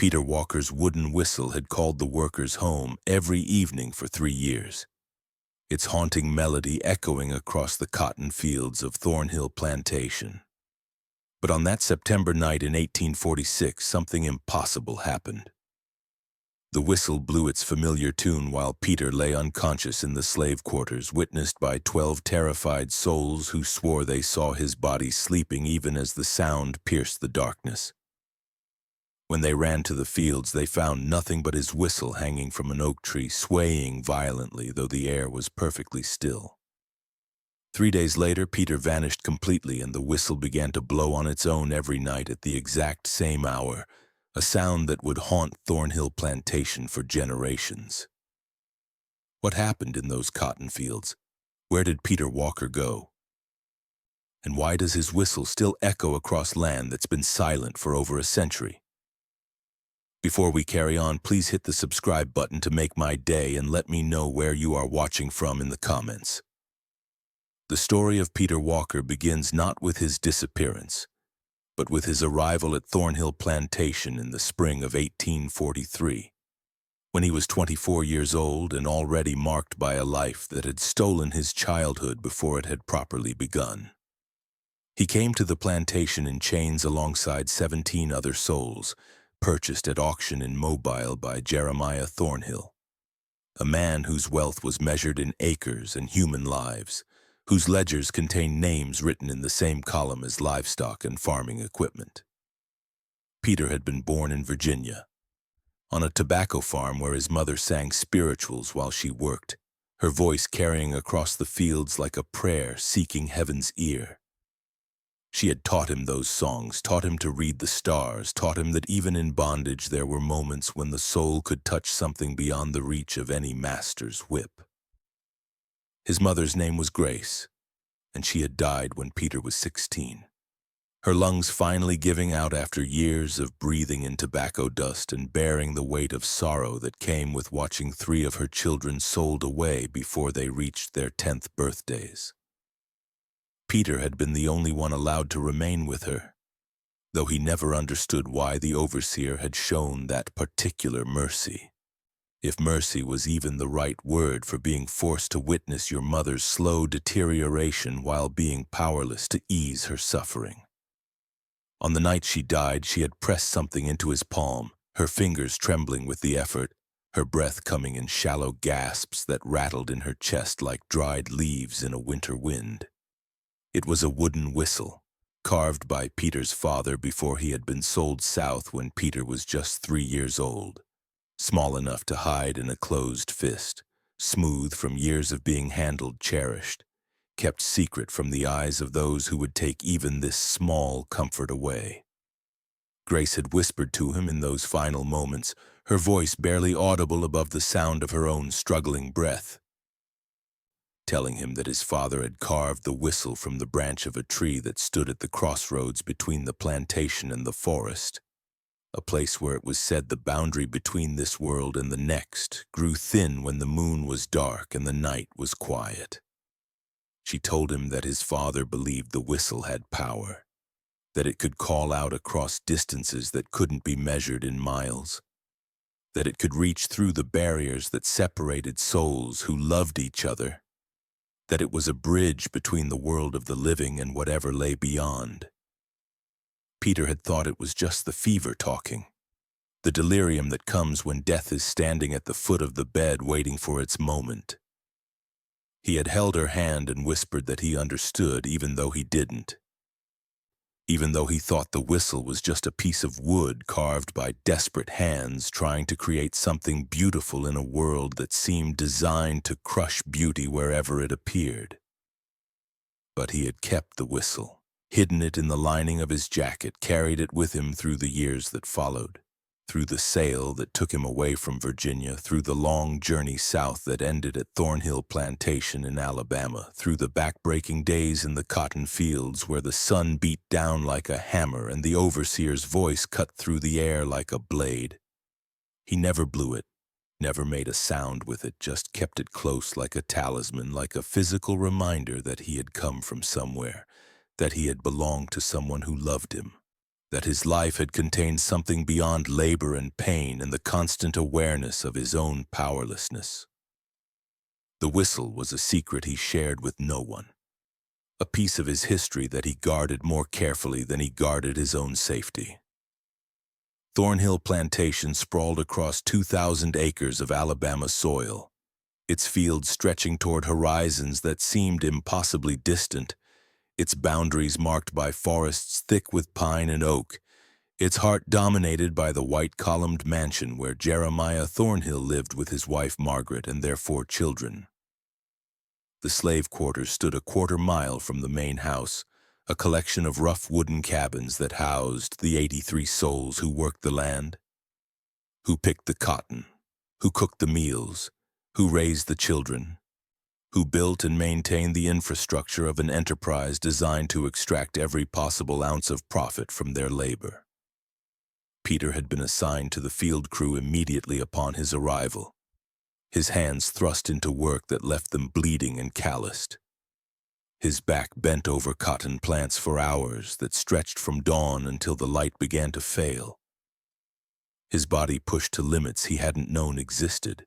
Peter Walker's wooden whistle had called the workers home every evening for 3 years, its haunting melody echoing across the cotton fields of Thornhill Plantation. But on that September night in 1846, something impossible happened. The whistle blew its familiar tune while Peter lay unconscious in the slave quarters, witnessed by 12 terrified souls who swore they saw his body sleeping even as the sound pierced the darkness. When they ran to the fields, they found nothing but his whistle hanging from an oak tree, swaying violently, though the air was perfectly still. 3 days later, Peter vanished completely, and the whistle began to blow on its own every night at the exact same hour, a sound that would haunt Thornhill Plantation for generations. What happened in those cotton fields? Where did Peter Walker go? And why does his whistle still echo across land that's been silent for over a century? Before we carry on, please hit the subscribe button to make my day and let me know where you are watching from in the comments. The story of Peter Walker begins not with his disappearance, but with his arrival at Thornhill Plantation in the spring of 1843, when he was 24 years old and already marked by a life that had stolen his childhood before it had properly begun. He came to the plantation in chains alongside 17 other souls, purchased at auction in Mobile by Jeremiah Thornhill, a man whose wealth was measured in acres and human lives, whose ledgers contained names written in the same column as livestock and farming equipment. Peter had been born in Virginia, on a tobacco farm where his mother sang spirituals while she worked, her voice carrying across the fields like a prayer seeking heaven's ear. She had taught him those songs, taught him to read the stars, taught him that even in bondage there were moments when the soul could touch something beyond the reach of any master's whip. His mother's name was Grace, and she had died when Peter was 16. Her lungs finally giving out after years of breathing in tobacco dust and bearing the weight of sorrow that came with watching 3 of her children sold away before they reached their 10th birthdays. Peter had been the only one allowed to remain with her, though he never understood why the overseer had shown that particular mercy. If mercy was even the right word for being forced to witness your mother's slow deterioration while being powerless to ease her suffering. On the night she died, she had pressed something into his palm, her fingers trembling with the effort, her breath coming in shallow gasps that rattled in her chest like dried leaves in a winter wind. It was a wooden whistle, carved by Peter's father before he had been sold south when Peter was just 3 years old, small enough to hide in a closed fist, smooth from years of being handled, cherished, kept secret from the eyes of those who would take even this small comfort away. Grace had whispered to him in those final moments, her voice barely audible above the sound of her own struggling breath, telling him that his father had carved the whistle from the branch of a tree that stood at the crossroads between the plantation and the forest, a place where it was said the boundary between this world and the next grew thin when the moon was dark and the night was quiet. She told him that his father believed the whistle had power, that it could call out across distances that couldn't be measured in miles, that it could reach through the barriers that separated souls who loved each other, that it was a bridge between the world of the living and whatever lay beyond. Peter had thought it was just the fever talking, the delirium that comes when death is standing at the foot of the bed waiting for its moment. He had held her hand and whispered that he understood even though he didn't, even though he thought the whistle was just a piece of wood carved by desperate hands trying to create something beautiful in a world that seemed designed to crush beauty wherever it appeared. But he had kept the whistle, hidden it in the lining of his jacket, carried it with him through the years that followed, through the sale that took him away from Virginia, through the long journey south that ended at Thornhill Plantation in Alabama, through the back-breaking days in the cotton fields where the sun beat down like a hammer and the overseer's voice cut through the air like a blade. He never blew it, never made a sound with it, just kept it close like a talisman, like a physical reminder that he had come from somewhere, that he had belonged to someone who loved him, that his life had contained something beyond labor and pain and the constant awareness of his own powerlessness. The whistle was a secret he shared with no one, a piece of his history that he guarded more carefully than he guarded his own safety. Thornhill Plantation sprawled across 2,000 acres of Alabama soil, its fields stretching toward horizons that seemed impossibly distant, its boundaries marked by forests thick with pine and oak, its heart dominated by the white-columned mansion where Jeremiah Thornhill lived with his wife Margaret and their 4 children. The slave quarters stood a quarter-mile from the main house, a collection of rough wooden cabins that housed the 83 souls who worked the land, who picked the cotton, who cooked the meals, who raised the children, who built and maintained the infrastructure of an enterprise designed to extract every possible ounce of profit from their labor. Peter had been assigned to the field crew immediately upon his arrival, his hands thrust into work that left them bleeding and calloused, his back bent over cotton plants for hours that stretched from dawn until the light began to fail, his body pushed to limits he hadn't known existed.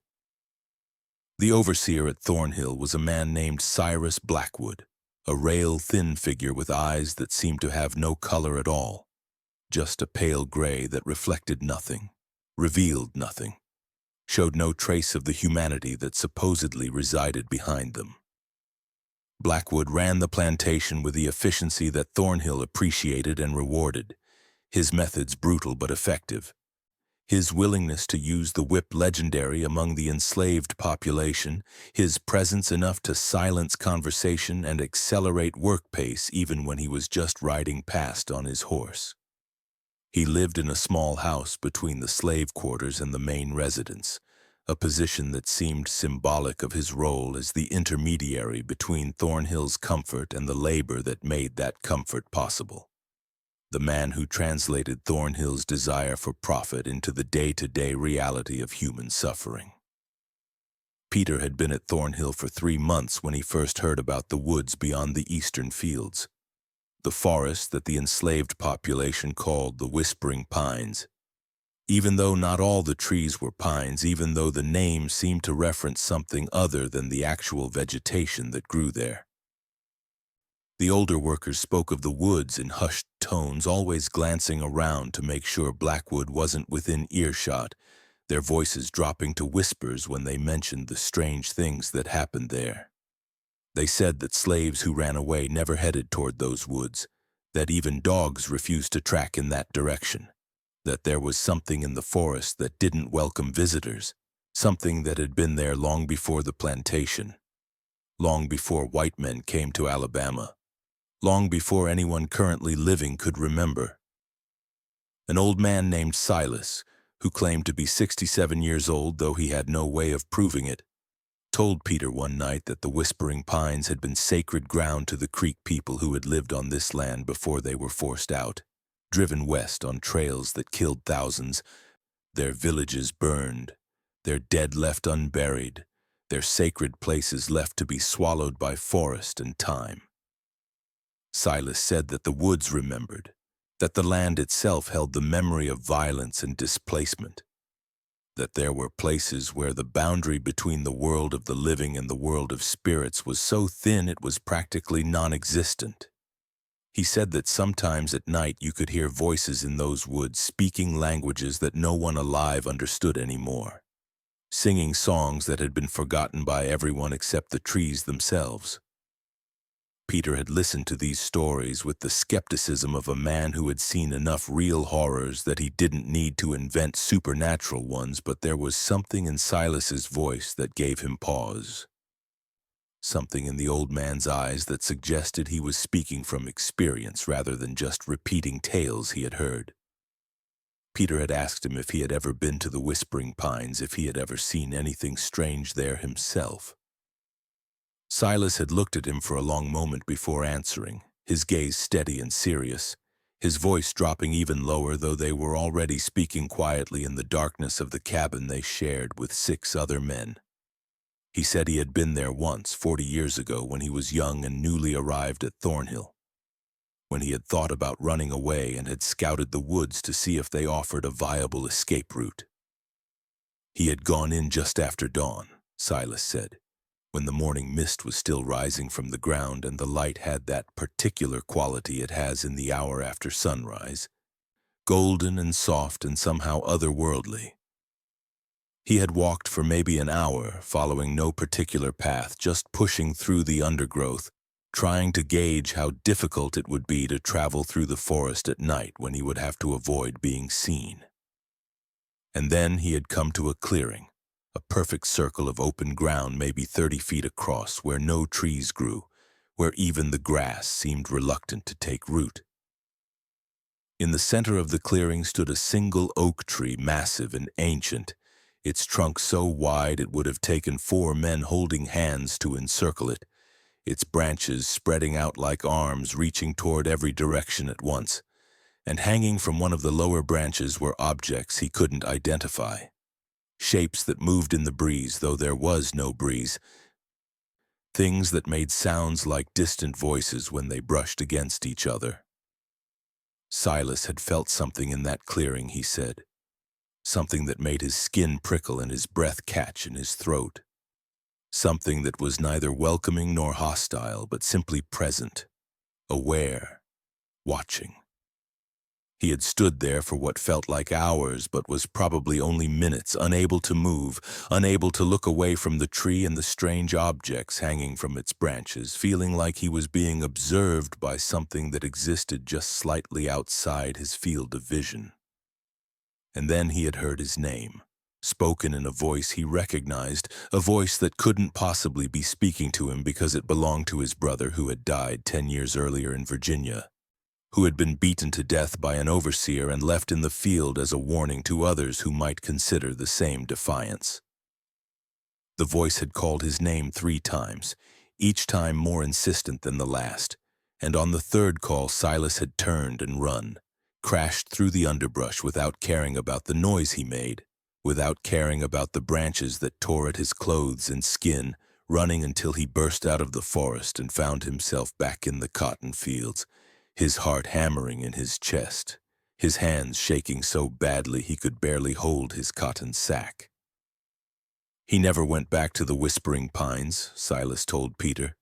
The overseer at Thornhill was a man named Cyrus Blackwood, a rail-thin figure with eyes that seemed to have no color at all, just a pale gray that reflected nothing, revealed nothing, showed no trace of the humanity that supposedly resided behind them. Blackwood ran the plantation with the efficiency that Thornhill appreciated and rewarded, his methods brutal but effective. His willingness to use the whip legendary among the enslaved population, his presence enough to silence conversation and accelerate work pace even when he was just riding past on his horse. He lived in a small house between the slave quarters and the main residence, a position that seemed symbolic of his role as the intermediary between Thornhill's comfort and the labor that made that comfort possible. The man who translated Thornhill's desire for profit into the day-to-day reality of human suffering. Peter had been at Thornhill for 3 months when he first heard about the woods beyond the eastern fields, the forest that the enslaved population called the Whispering Pines. Even though not all the trees were pines, even though the name seemed to reference something other than the actual vegetation that grew there. The older workers spoke of the woods in hushed tones, always glancing around to make sure Blackwood wasn't within earshot, their voices dropping to whispers when they mentioned the strange things that happened there. They said that slaves who ran away never headed toward those woods, that even dogs refused to track in that direction, that there was something in the forest that didn't welcome visitors, something that had been there long before the plantation, long before white men came to Alabama, long before anyone currently living could remember. An old man named Silas, who claimed to be 67 years old though he had no way of proving it, told Peter one night that the Whispering Pines had been sacred ground to the Creek people who had lived on this land before they were forced out, driven west on trails that killed thousands, their villages burned, their dead left unburied, their sacred places left to be swallowed by forest and time. Silas said that the woods remembered, that the land itself held the memory of violence and displacement, that there were places where the boundary between the world of the living and the world of spirits was so thin it was practically non-existent. He said that sometimes at night you could hear voices in those woods speaking languages that no one alive understood anymore, singing songs that had been forgotten by everyone except the trees themselves. Peter had listened to these stories with the skepticism of a man who had seen enough real horrors that he didn't need to invent supernatural ones, but there was something in Silas's voice that gave him pause. Something in the old man's eyes that suggested he was speaking from experience rather than just repeating tales he had heard. Peter had asked him if he had ever been to the Whispering Pines, if he had ever seen anything strange there himself. Silas had looked at him for a long moment before answering, his gaze steady and serious, his voice dropping even lower though they were already speaking quietly in the darkness of the cabin they shared with 6 other men. He said he had been there once, 40 years ago, when he was young and newly arrived at Thornhill. when he had thought about running away and had scouted the woods to see if they offered a viable escape route. He had gone in just after dawn, Silas said, when the morning mist was still rising from the ground and the light had that particular quality it has in the hour after sunrise, golden and soft and somehow otherworldly. He had walked for maybe an hour, following no particular path, just pushing through the undergrowth, trying to gauge how difficult it would be to travel through the forest at night when he would have to avoid being seen. And then he had come to a clearing, a perfect circle of open ground maybe 30 feet across, where no trees grew, where even the grass seemed reluctant to take root. In the center of the clearing stood a single oak tree, massive and ancient, its trunk so wide it would have taken 4 men holding hands to encircle it, its branches spreading out like arms reaching toward every direction at once, and hanging from one of the lower branches were objects he couldn't identify. Shapes that moved in the breeze, though there was no breeze. Things that made sounds like distant voices when they brushed against each other. Silas had felt something in that clearing, he said. Something that made his skin prickle and his breath catch in his throat. Something that was neither welcoming nor hostile, but simply present, aware, watching. He had stood there for what felt like hours, but was probably only minutes, unable to move, unable to look away from the tree and the strange objects hanging from its branches, feeling like he was being observed by something that existed just slightly outside his field of vision. And then he had heard his name, spoken in a voice he recognized, a voice that couldn't possibly be speaking to him because it belonged to his brother who had died 10 years earlier in Virginia, who had been beaten to death by an overseer and left in the field as a warning to others who might consider the same defiance. The voice had called his name 3 times, each time more insistent than the last, and on the 3rd call Silas had turned and run, crashed through the underbrush without caring about the noise he made, without caring about the branches that tore at his clothes and skin, running until he burst out of the forest and found himself back in the cotton fields, his heart hammering in his chest, his hands shaking so badly he could barely hold his cotton sack. He never went back to the Whispering Pines, Silas told Peter.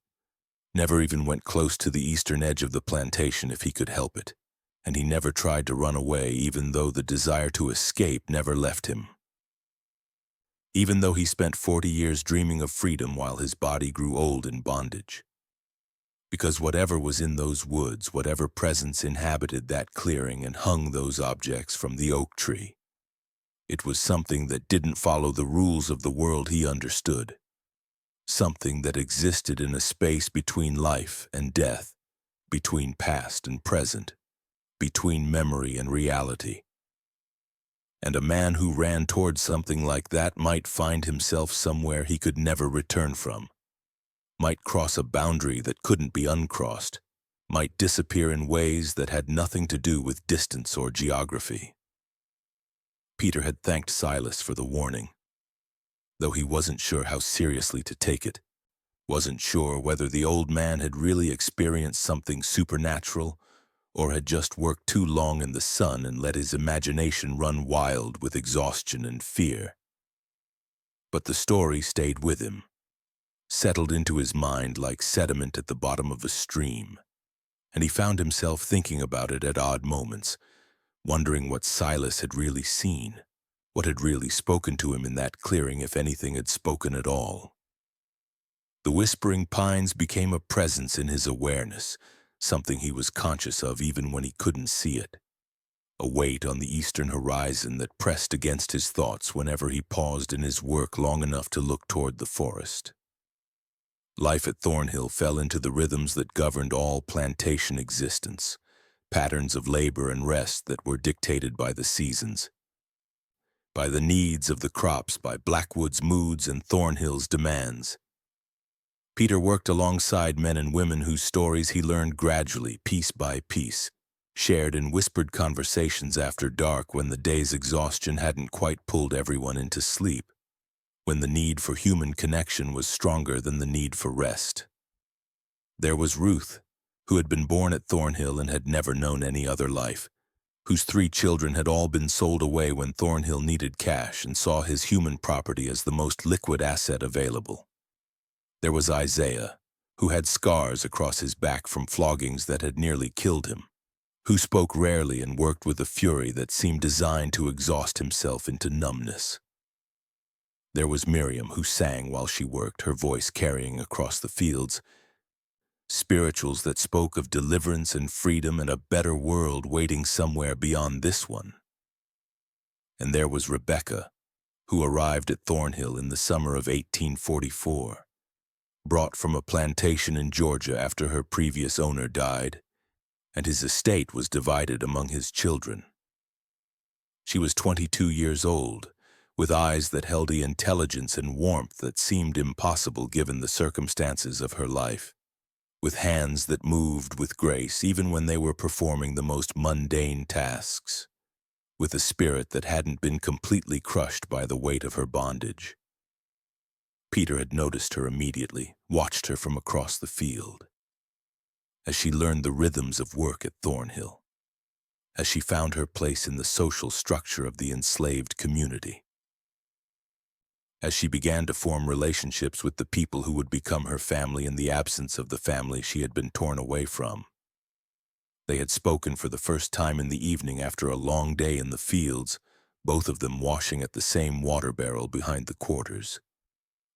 Never even went close to the eastern edge of the plantation if he could help it, and he never tried to run away even though the desire to escape never left him. Even though he spent 40 years dreaming of freedom while his body grew old in bondage. Because whatever was in those woods, whatever presence inhabited that clearing and hung those objects from the oak tree, it was something that didn't follow the rules of the world he understood. Something that existed in a space between life and death, between past and present, between memory and reality. And a man who ran towards something like that might find himself somewhere he could never return from, might cross a boundary that couldn't be uncrossed, might disappear in ways that had nothing to do with distance or geography. Peter had thanked Silas for the warning, though he wasn't sure how seriously to take it, wasn't sure whether the old man had really experienced something supernatural or had just worked too long in the sun and let his imagination run wild with exhaustion and fear. But the story stayed with him, settled into his mind like sediment at the bottom of a stream, and he found himself thinking about it at odd moments, wondering what Silas had really seen, what had really spoken to him in that clearing, if anything had spoken at all. The Whispering Pines became a presence in his awareness, something he was conscious of even when he couldn't see it, a weight on the eastern horizon that pressed against his thoughts whenever he paused in his work long enough to look toward the forest. Life at Thornhill fell into the rhythms that governed all plantation existence, patterns of labor and rest that were dictated by the seasons, by the needs of the crops, by Blackwood's moods and Thornhill's demands. Peter worked alongside men and women whose stories he learned gradually, piece by piece, shared in whispered conversations after dark when the day's exhaustion hadn't quite pulled everyone into sleep, when the need for human connection was stronger than the need for rest. There was Ruth, who had been born at Thornhill and had never known any other life, whose 3 children had all been sold away when Thornhill needed cash and saw his human property as the most liquid asset available. There was Isaiah, who had scars across his back from floggings that had nearly killed him, who spoke rarely and worked with a fury that seemed designed to exhaust himself into numbness. There was Miriam, who sang while she worked, her voice carrying across the fields, spirituals that spoke of deliverance and freedom and a better world waiting somewhere beyond this one. And there was Rebecca, who arrived at Thornhill in the summer of 1844, brought from a plantation in Georgia after her previous owner died, and his estate was divided among his children. She was 22 years old, with eyes that held the intelligence and warmth that seemed impossible given the circumstances of her life, with hands that moved with grace even when they were performing the most mundane tasks, with a spirit that hadn't been completely crushed by the weight of her bondage. Peter had noticed her immediately, watched her from across the field, as she learned the rhythms of work at Thornhill, as she found her place in the social structure of the enslaved community, as she began to form relationships with the people who would become her family in the absence of the family she had been torn away from. They had spoken for the first time in the evening after a long day in the fields, both of them washing at the same water barrel behind the quarters,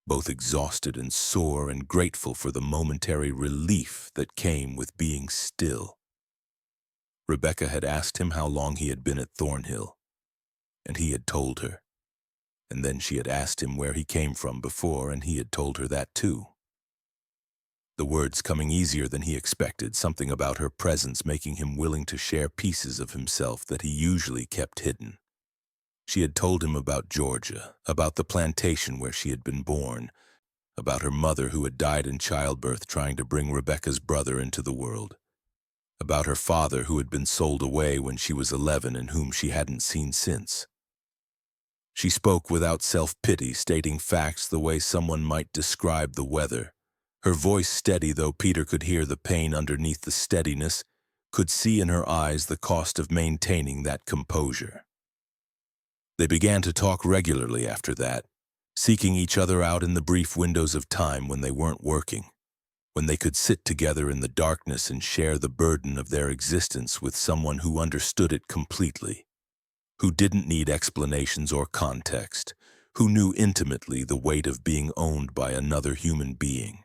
both exhausted and sore and grateful for the momentary relief that came with being still. Rebecca had asked him how long he had been at Thornhill, and he had told her. And then she had asked him where he came from before, and he had told her that too. The words coming easier than he expected, something about her presence making him willing to share pieces of himself that he usually kept hidden. She had told him about Georgia, about the plantation where she had been born, about her mother who had died in childbirth trying to bring Rebecca's brother into the world, about her father who had been sold away when she was 11 and whom she hadn't seen since. She spoke without self-pity, stating facts the way someone might describe the weather. Her voice steady, though Peter could hear the pain underneath the steadiness, could see in her eyes the cost of maintaining that composure. They began to talk regularly after that, seeking each other out in the brief windows of time when they weren't working, when they could sit together in the darkness and share the burden of their existence with someone who understood it completely, who didn't need explanations or context, who knew intimately the weight of being owned by another human being.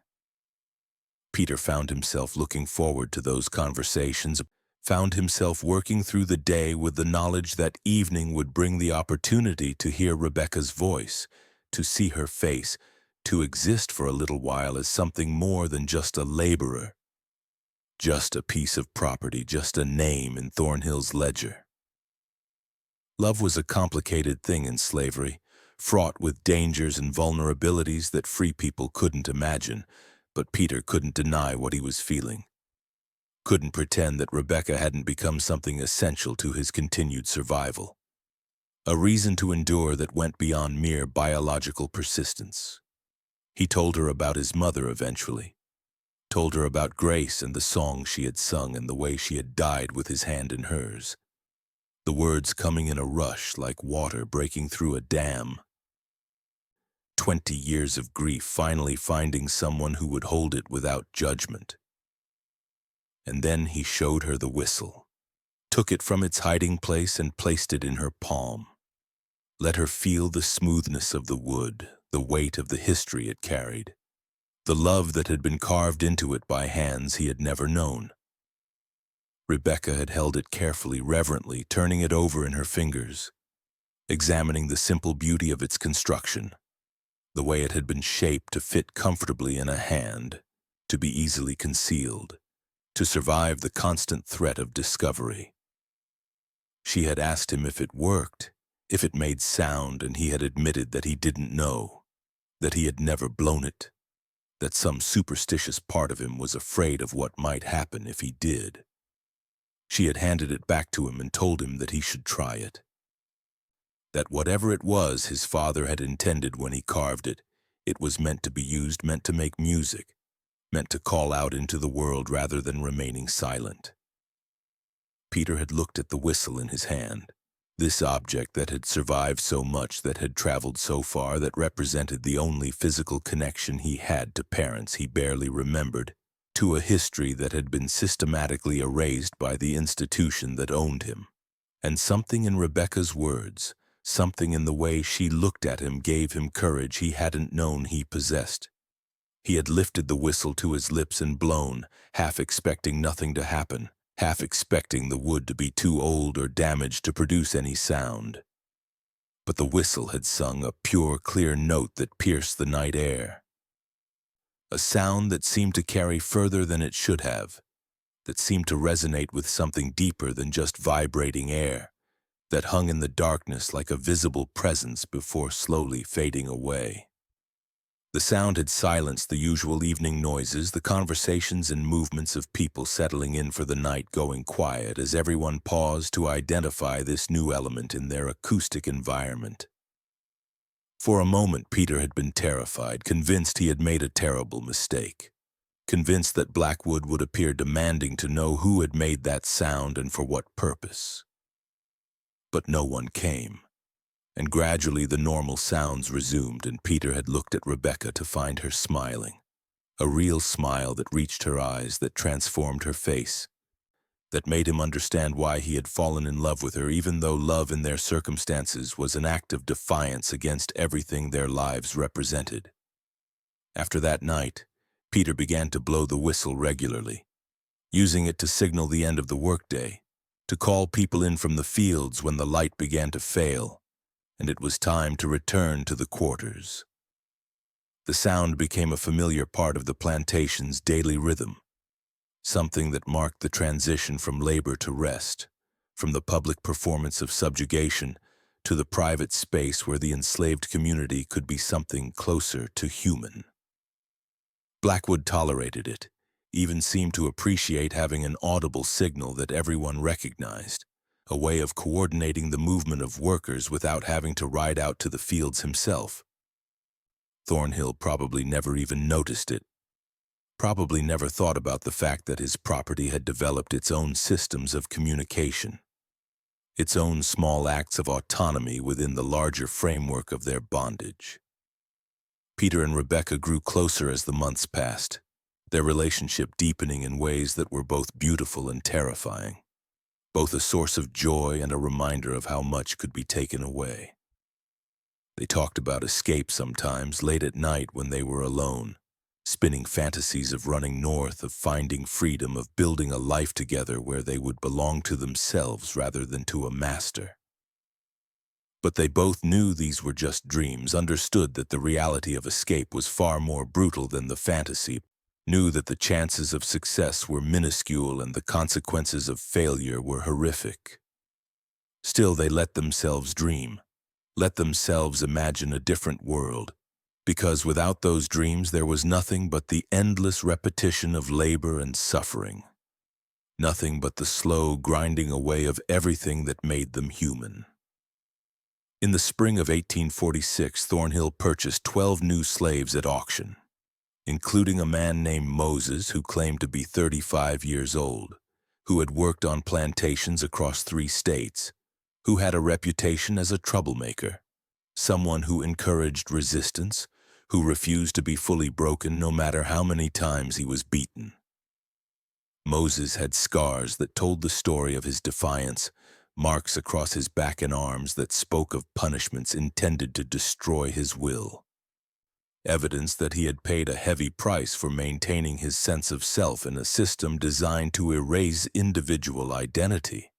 Peter found himself looking forward to those conversations, found himself working through the day with the knowledge that evening would bring the opportunity to hear Rebecca's voice, to see her face, to exist for a little while as something more than just a laborer, just a piece of property, just a name in Thornhill's ledger. Love was a complicated thing in slavery, fraught with dangers and vulnerabilities that free people couldn't imagine, but Peter couldn't deny what he was feeling. Couldn't pretend that Rebecca hadn't become something essential to his continued survival. A reason to endure that went beyond mere biological persistence. He told her about his mother eventually, told her about Grace and the song she had sung and the way she had died with his hand in hers. The words coming in a rush like water breaking through a dam. 20 years of grief finally finding someone who would hold it without judgment. And then he showed her the whistle, took it from its hiding place and placed it in her palm. Let her feel the smoothness of the wood, the weight of the history it carried, the love that had been carved into it by hands he had never known. Rebecca had held it carefully, reverently, turning it over in her fingers, examining the simple beauty of its construction, the way it had been shaped to fit comfortably in a hand, to be easily concealed, to survive the constant threat of discovery. She had asked him if it worked, if it made sound, and he had admitted that he didn't know, that he had never blown it, that some superstitious part of him was afraid of what might happen if he did. She had handed it back to him and told him that he should try it. That whatever it was his father had intended when he carved it, it was meant to be used, meant to make music, meant to call out into the world rather than remaining silent. Peter had looked at the whistle in his hand, this object that had survived so much, that had traveled so far, that represented the only physical connection he had to parents he barely remembered, to a history that had been systematically erased by the institution that owned him. And something in Rebecca's words, something in the way she looked at him, gave him courage he hadn't known he possessed. He had lifted the whistle to his lips and blown, half expecting nothing to happen, half expecting the wood to be too old or damaged to produce any sound. But the whistle had sung a pure, clear note that pierced the night air. A sound that seemed to carry further than it should have, that seemed to resonate with something deeper than just vibrating air, that hung in the darkness like a visible presence before slowly fading away. The sound had silenced the usual evening noises, the conversations and movements of people settling in for the night going quiet as everyone paused to identify this new element in their acoustic environment. For a moment, Peter had been terrified, convinced he had made a terrible mistake, convinced that Blackwood would appear demanding to know who had made that sound and for what purpose. But no one came. And gradually the normal sounds resumed, and Peter had looked at Rebecca to find her smiling, a real smile that reached her eyes, that transformed her face, that made him understand why he had fallen in love with her, even though love in their circumstances was an act of defiance against everything their lives represented. After that night, Peter began to blow the whistle regularly, using it to signal the end of the workday, to call people in from the fields when the light began to fail, and it was time to return to the quarters. The sound became a familiar part of the plantation's daily rhythm, something that marked the transition from labor to rest, from the public performance of subjugation to the private space where the enslaved community could be something closer to human. Blackwood tolerated it, even seemed to appreciate having an audible signal that everyone recognized, a way of coordinating the movement of workers without having to ride out to the fields himself. Thornhill probably never even noticed it, probably never thought about the fact that his property had developed its own systems of communication, its own small acts of autonomy within the larger framework of their bondage. Peter and Rebecca grew closer as the months passed, their relationship deepening in ways that were both beautiful and terrifying, both a source of joy and a reminder of how much could be taken away. They talked about escape sometimes, late at night when they were alone, spinning fantasies of running north, of finding freedom, of building a life together where they would belong to themselves rather than to a master. But they both knew these were just dreams, understood that the reality of escape was far more brutal than the fantasy, knew that the chances of success were minuscule and the consequences of failure were horrific. Still, they let themselves dream, let themselves imagine a different world, because without those dreams there was nothing but the endless repetition of labor and suffering, nothing but the slow grinding away of everything that made them human. In the spring of 1846, Thornhill purchased 12 new slaves at auction, including a man named Moses who claimed to be 35 years old, who had worked on plantations across 3 states, who had a reputation as a troublemaker, someone who encouraged resistance, who refused to be fully broken no matter how many times he was beaten. Moses had scars that told the story of his defiance, marks across his back and arms that spoke of punishments intended to destroy his will. Evidence that he had paid a heavy price for maintaining his sense of self in a system designed to erase individual identity.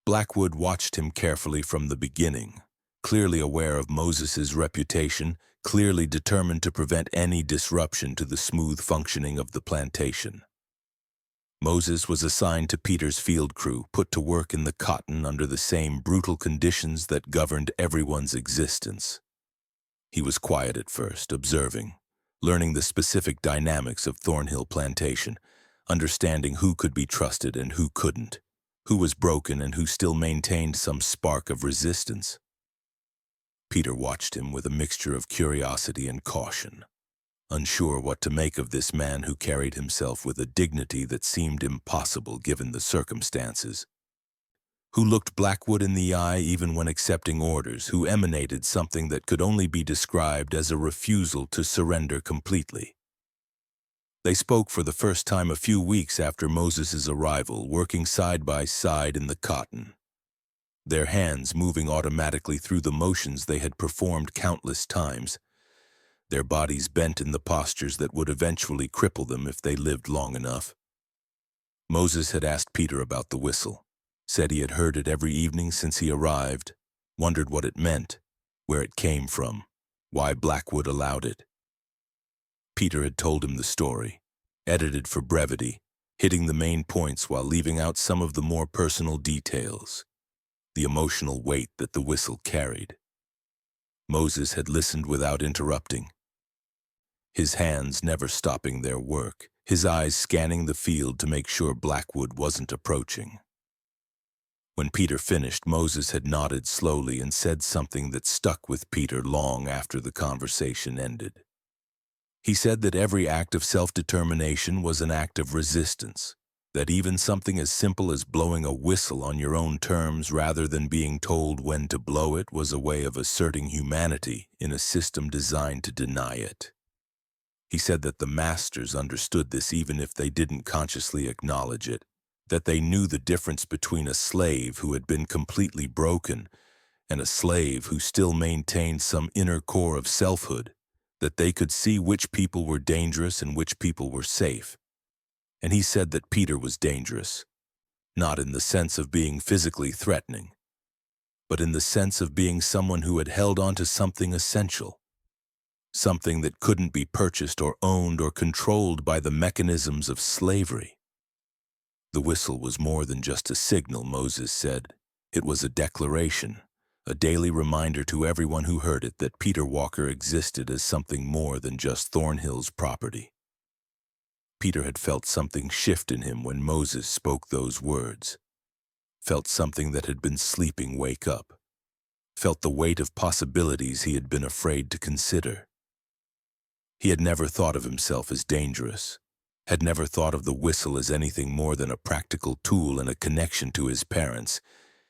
Blackwood watched him carefully from the beginning, clearly aware of Moses's reputation, clearly determined to prevent any disruption to the smooth functioning of the plantation. Moses was assigned to Peter's field crew, put to work in the cotton under the same brutal conditions that governed everyone's existence. He was quiet at first, observing, learning the specific dynamics of Thornhill Plantation, understanding who could be trusted and who couldn't, who was broken and who still maintained some spark of resistance. Peter watched him with a mixture of curiosity and caution. unsure what to make of this man who carried himself with a dignity that seemed impossible given the circumstances, who looked Blackwood in the eye even when accepting orders, who emanated something that could only be described as a refusal to surrender completely. They spoke for the first time a few weeks after Moses's arrival, working side by side in the cotton, their hands moving automatically through the motions they had performed countless times, their bodies bent in the postures that would eventually cripple them if they lived long enough. Moses had asked Peter about the whistle, said he had heard it every evening since he arrived, wondered what it meant, where it came from, why Blackwood allowed it. Peter had told him the story, edited for brevity, hitting the main points while leaving out some of the more personal details, the emotional weight that the whistle carried. Moses had listened without interrupting, his hands never stopping their work, his eyes scanning the field to make sure Blackwood wasn't approaching. When Peter finished, Moses had nodded slowly and said something that stuck with Peter long after the conversation ended. He said that every act of self-determination was an act of resistance, that even something as simple as blowing a whistle on your own terms rather than being told when to blow it was a way of asserting humanity in a system designed to deny it. He said that the masters understood this even if they didn't consciously acknowledge it, that they knew the difference between a slave who had been completely broken and a slave who still maintained some inner core of selfhood, that they could see which people were dangerous and which people were safe. And he said that Peter was dangerous, not in the sense of being physically threatening, but in the sense of being someone who had held on to something essential, something that couldn't be purchased or owned or controlled by the mechanisms of slavery. The whistle was more than just a signal, Moses said. It was a declaration, a daily reminder to everyone who heard it that Peter Walker existed as something more than just Thornhill's property. Peter had felt something shift in him when Moses spoke those words, felt something that had been sleeping wake up, felt the weight of possibilities he had been afraid to consider. He had never thought of himself as dangerous, had never thought of the whistle as anything more than a practical tool and a connection to his parents,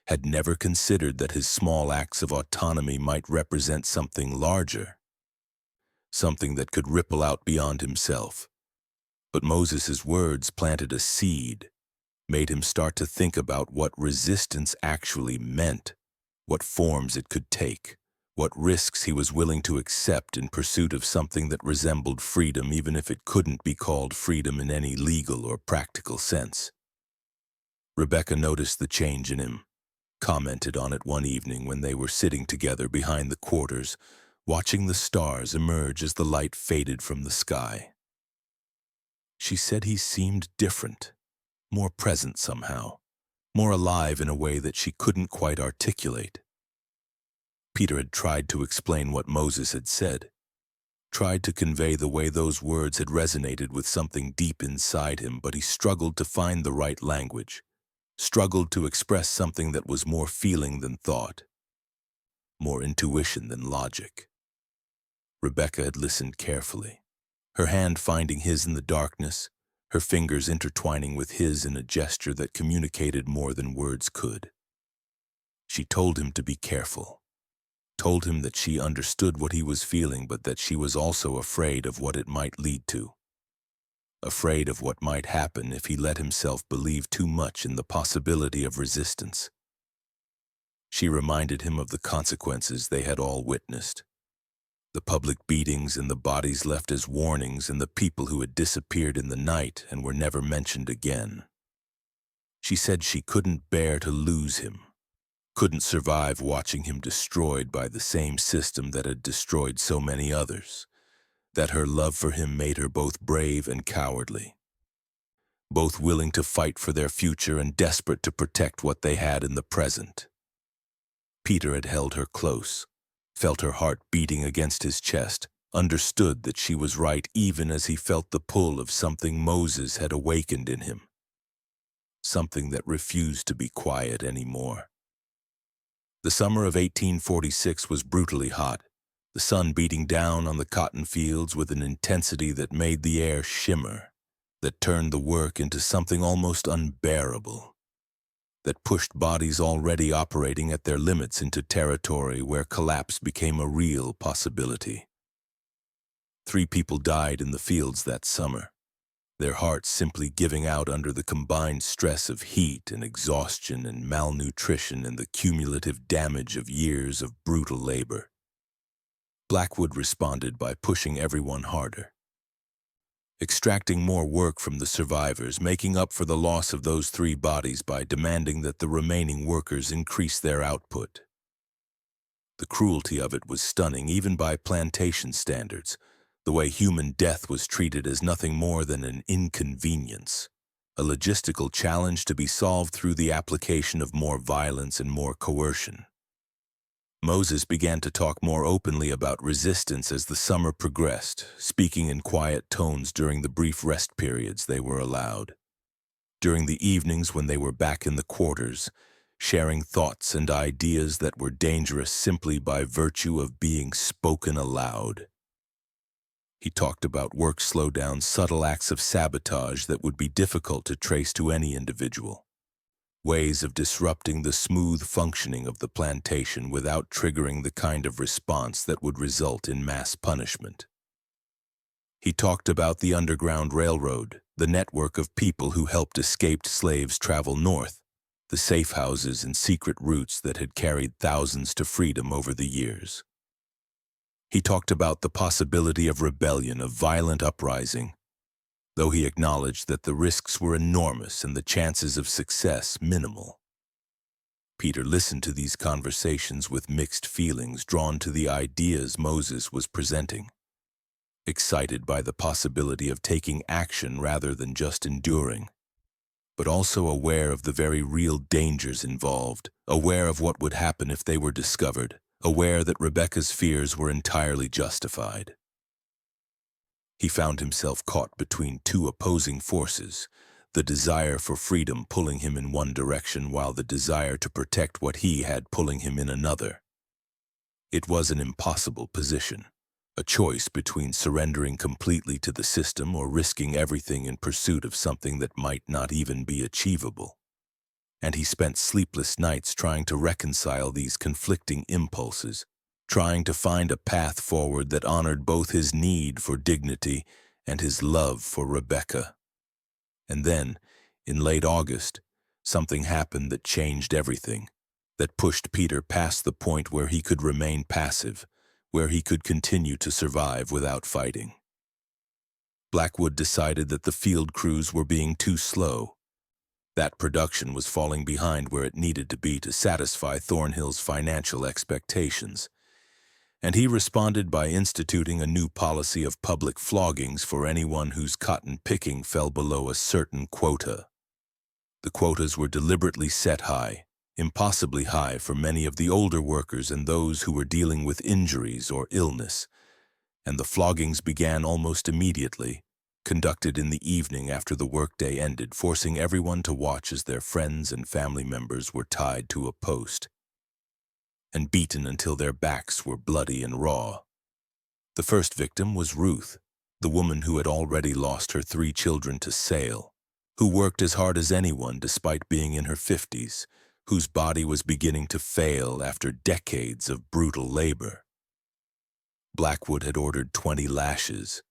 had never considered that his small acts of autonomy might represent something larger, something that could ripple out beyond himself. But Moses's words planted a seed, made him start to think about what resistance actually meant, what forms it could take, what risks he was willing to accept in pursuit of something that resembled freedom, even if it couldn't be called freedom in any legal or practical sense. Rebecca noticed the change in him, commented on it one evening when they were sitting together behind the quarters, watching the stars emerge as the light faded from the sky. She said he seemed different, more present somehow, more alive in a way that she couldn't quite articulate. Peter had tried to explain what Moses had said, tried to convey the way those words had resonated with something deep inside him, but he struggled to find the right language, struggled to express something that was more feeling than thought, more intuition than logic. Rebecca had listened carefully, her hand finding his in the darkness, her fingers intertwining with his in a gesture that communicated more than words could. She told him to be careful, told him that she understood what he was feeling, but that she was also afraid of what it might lead to, afraid of what might happen if he let himself believe too much in the possibility of resistance. She reminded him of the consequences they had all witnessed, the public beatings and the bodies left as warnings and the people who had disappeared in the night and were never mentioned again. She said she couldn't bear to lose him, couldn't survive watching him destroyed by the same system that had destroyed so many others, that her love for him made her both brave and cowardly, both willing to fight for their future and desperate to protect what they had in the present. Peter had held her close, felt her heart beating against his chest, understood that she was right even as he felt the pull of something Moses had awakened in him, something that refused to be quiet anymore. The summer of 1846 was brutally hot. the sun beating down on the cotton fields with an intensity that made the air shimmer, that turned the work into something almost unbearable, that pushed bodies already operating at their limits into territory where collapse became a real possibility. 3 people died in the fields that summer, their hearts simply giving out under the combined stress of heat and exhaustion and malnutrition and the cumulative damage of years of brutal labor. Blackwood responded by pushing everyone harder, extracting more work from the survivors, making up for the loss of those 3 bodies by demanding that the remaining workers increase their output. The cruelty of it was stunning even by plantation standards, the way human death was treated as nothing more than an inconvenience, a logistical challenge to be solved through the application of more violence and more coercion. Moses began to talk more openly about resistance as the summer progressed, speaking in quiet tones during the brief rest periods they were allowed. During the evenings when they were back in the quarters, sharing thoughts and ideas that were dangerous simply by virtue of being spoken aloud. He talked about work slowdowns, subtle acts of sabotage that would be difficult to trace to any individual, ways of disrupting the smooth functioning of the plantation without triggering the kind of response that would result in mass punishment. He talked about the Underground Railroad, the network of people who helped escaped slaves travel north, the safe houses and secret routes that had carried thousands to freedom over the years. He talked about the possibility of rebellion, of violent uprising, though he acknowledged that the risks were enormous and the chances of success minimal. Peter listened to these conversations with mixed feelings, drawn to the ideas Moses was presenting, excited by the possibility of taking action rather than just enduring, but also aware of the very real dangers involved, aware of what would happen if they were discovered, aware that Rebecca's fears were entirely justified. He found himself caught between 2 opposing forces, the desire for freedom pulling him in one direction while the desire to protect what he had pulling him in another. It was an impossible position, a choice between surrendering completely to the system or risking everything in pursuit of something that might not even be achievable. And he spent sleepless nights trying to reconcile these conflicting impulses, trying to find a path forward that honored both his need for dignity and his love for Rebecca. And then, in late August, something happened that changed everything, that pushed Peter past the point where he could remain passive, where he could continue to survive without fighting. Blackwood decided that the field crews were being too slow. That production was falling behind where it needed to be to satisfy Thornhill's financial expectations, and he responded by instituting a new policy of public floggings for anyone whose cotton picking fell below a certain quota. The quotas were deliberately set high, impossibly high for many of the older workers and those who were dealing with injuries or illness, and the floggings began almost immediately, conducted in the evening after the workday ended, forcing everyone to watch as their friends and family members were tied to a post and beaten until their backs were bloody and raw. The first victim was Ruth, the woman who had already lost her 3 children to sale, who worked as hard as anyone despite being in her 50s, whose body was beginning to fail after decades of brutal labor. Blackwood had ordered 20 lashes,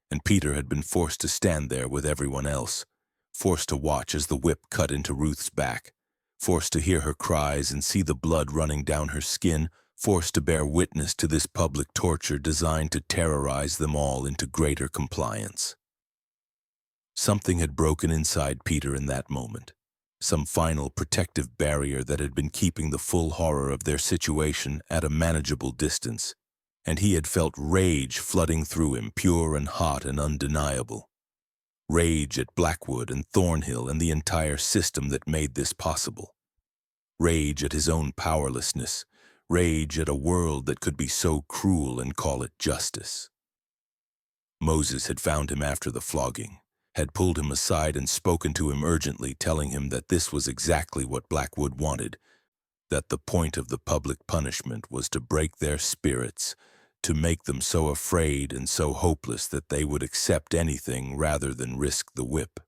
and Peter had been forced to stand there with everyone else, forced to watch as the whip cut into Ruth's back, forced to hear her cries and see the blood running down her skin, forced to bear witness to this public torture designed to terrorize them all into greater compliance. Something had broken inside Peter in that moment, some final protective barrier that had been keeping the full horror of their situation at a manageable distance, and he had felt rage flooding through him, pure and hot and undeniable. Rage at Blackwood and Thornhill and the entire system that made this possible. Rage at his own powerlessness. Rage at a world that could be so cruel and call it justice. Moses had found him after the flogging, had pulled him aside and spoken to him urgently, telling him that this was exactly what Blackwood wanted, that the point of the public punishment was to break their spirits, to make them so afraid and so hopeless that they would accept anything rather than risk the whip.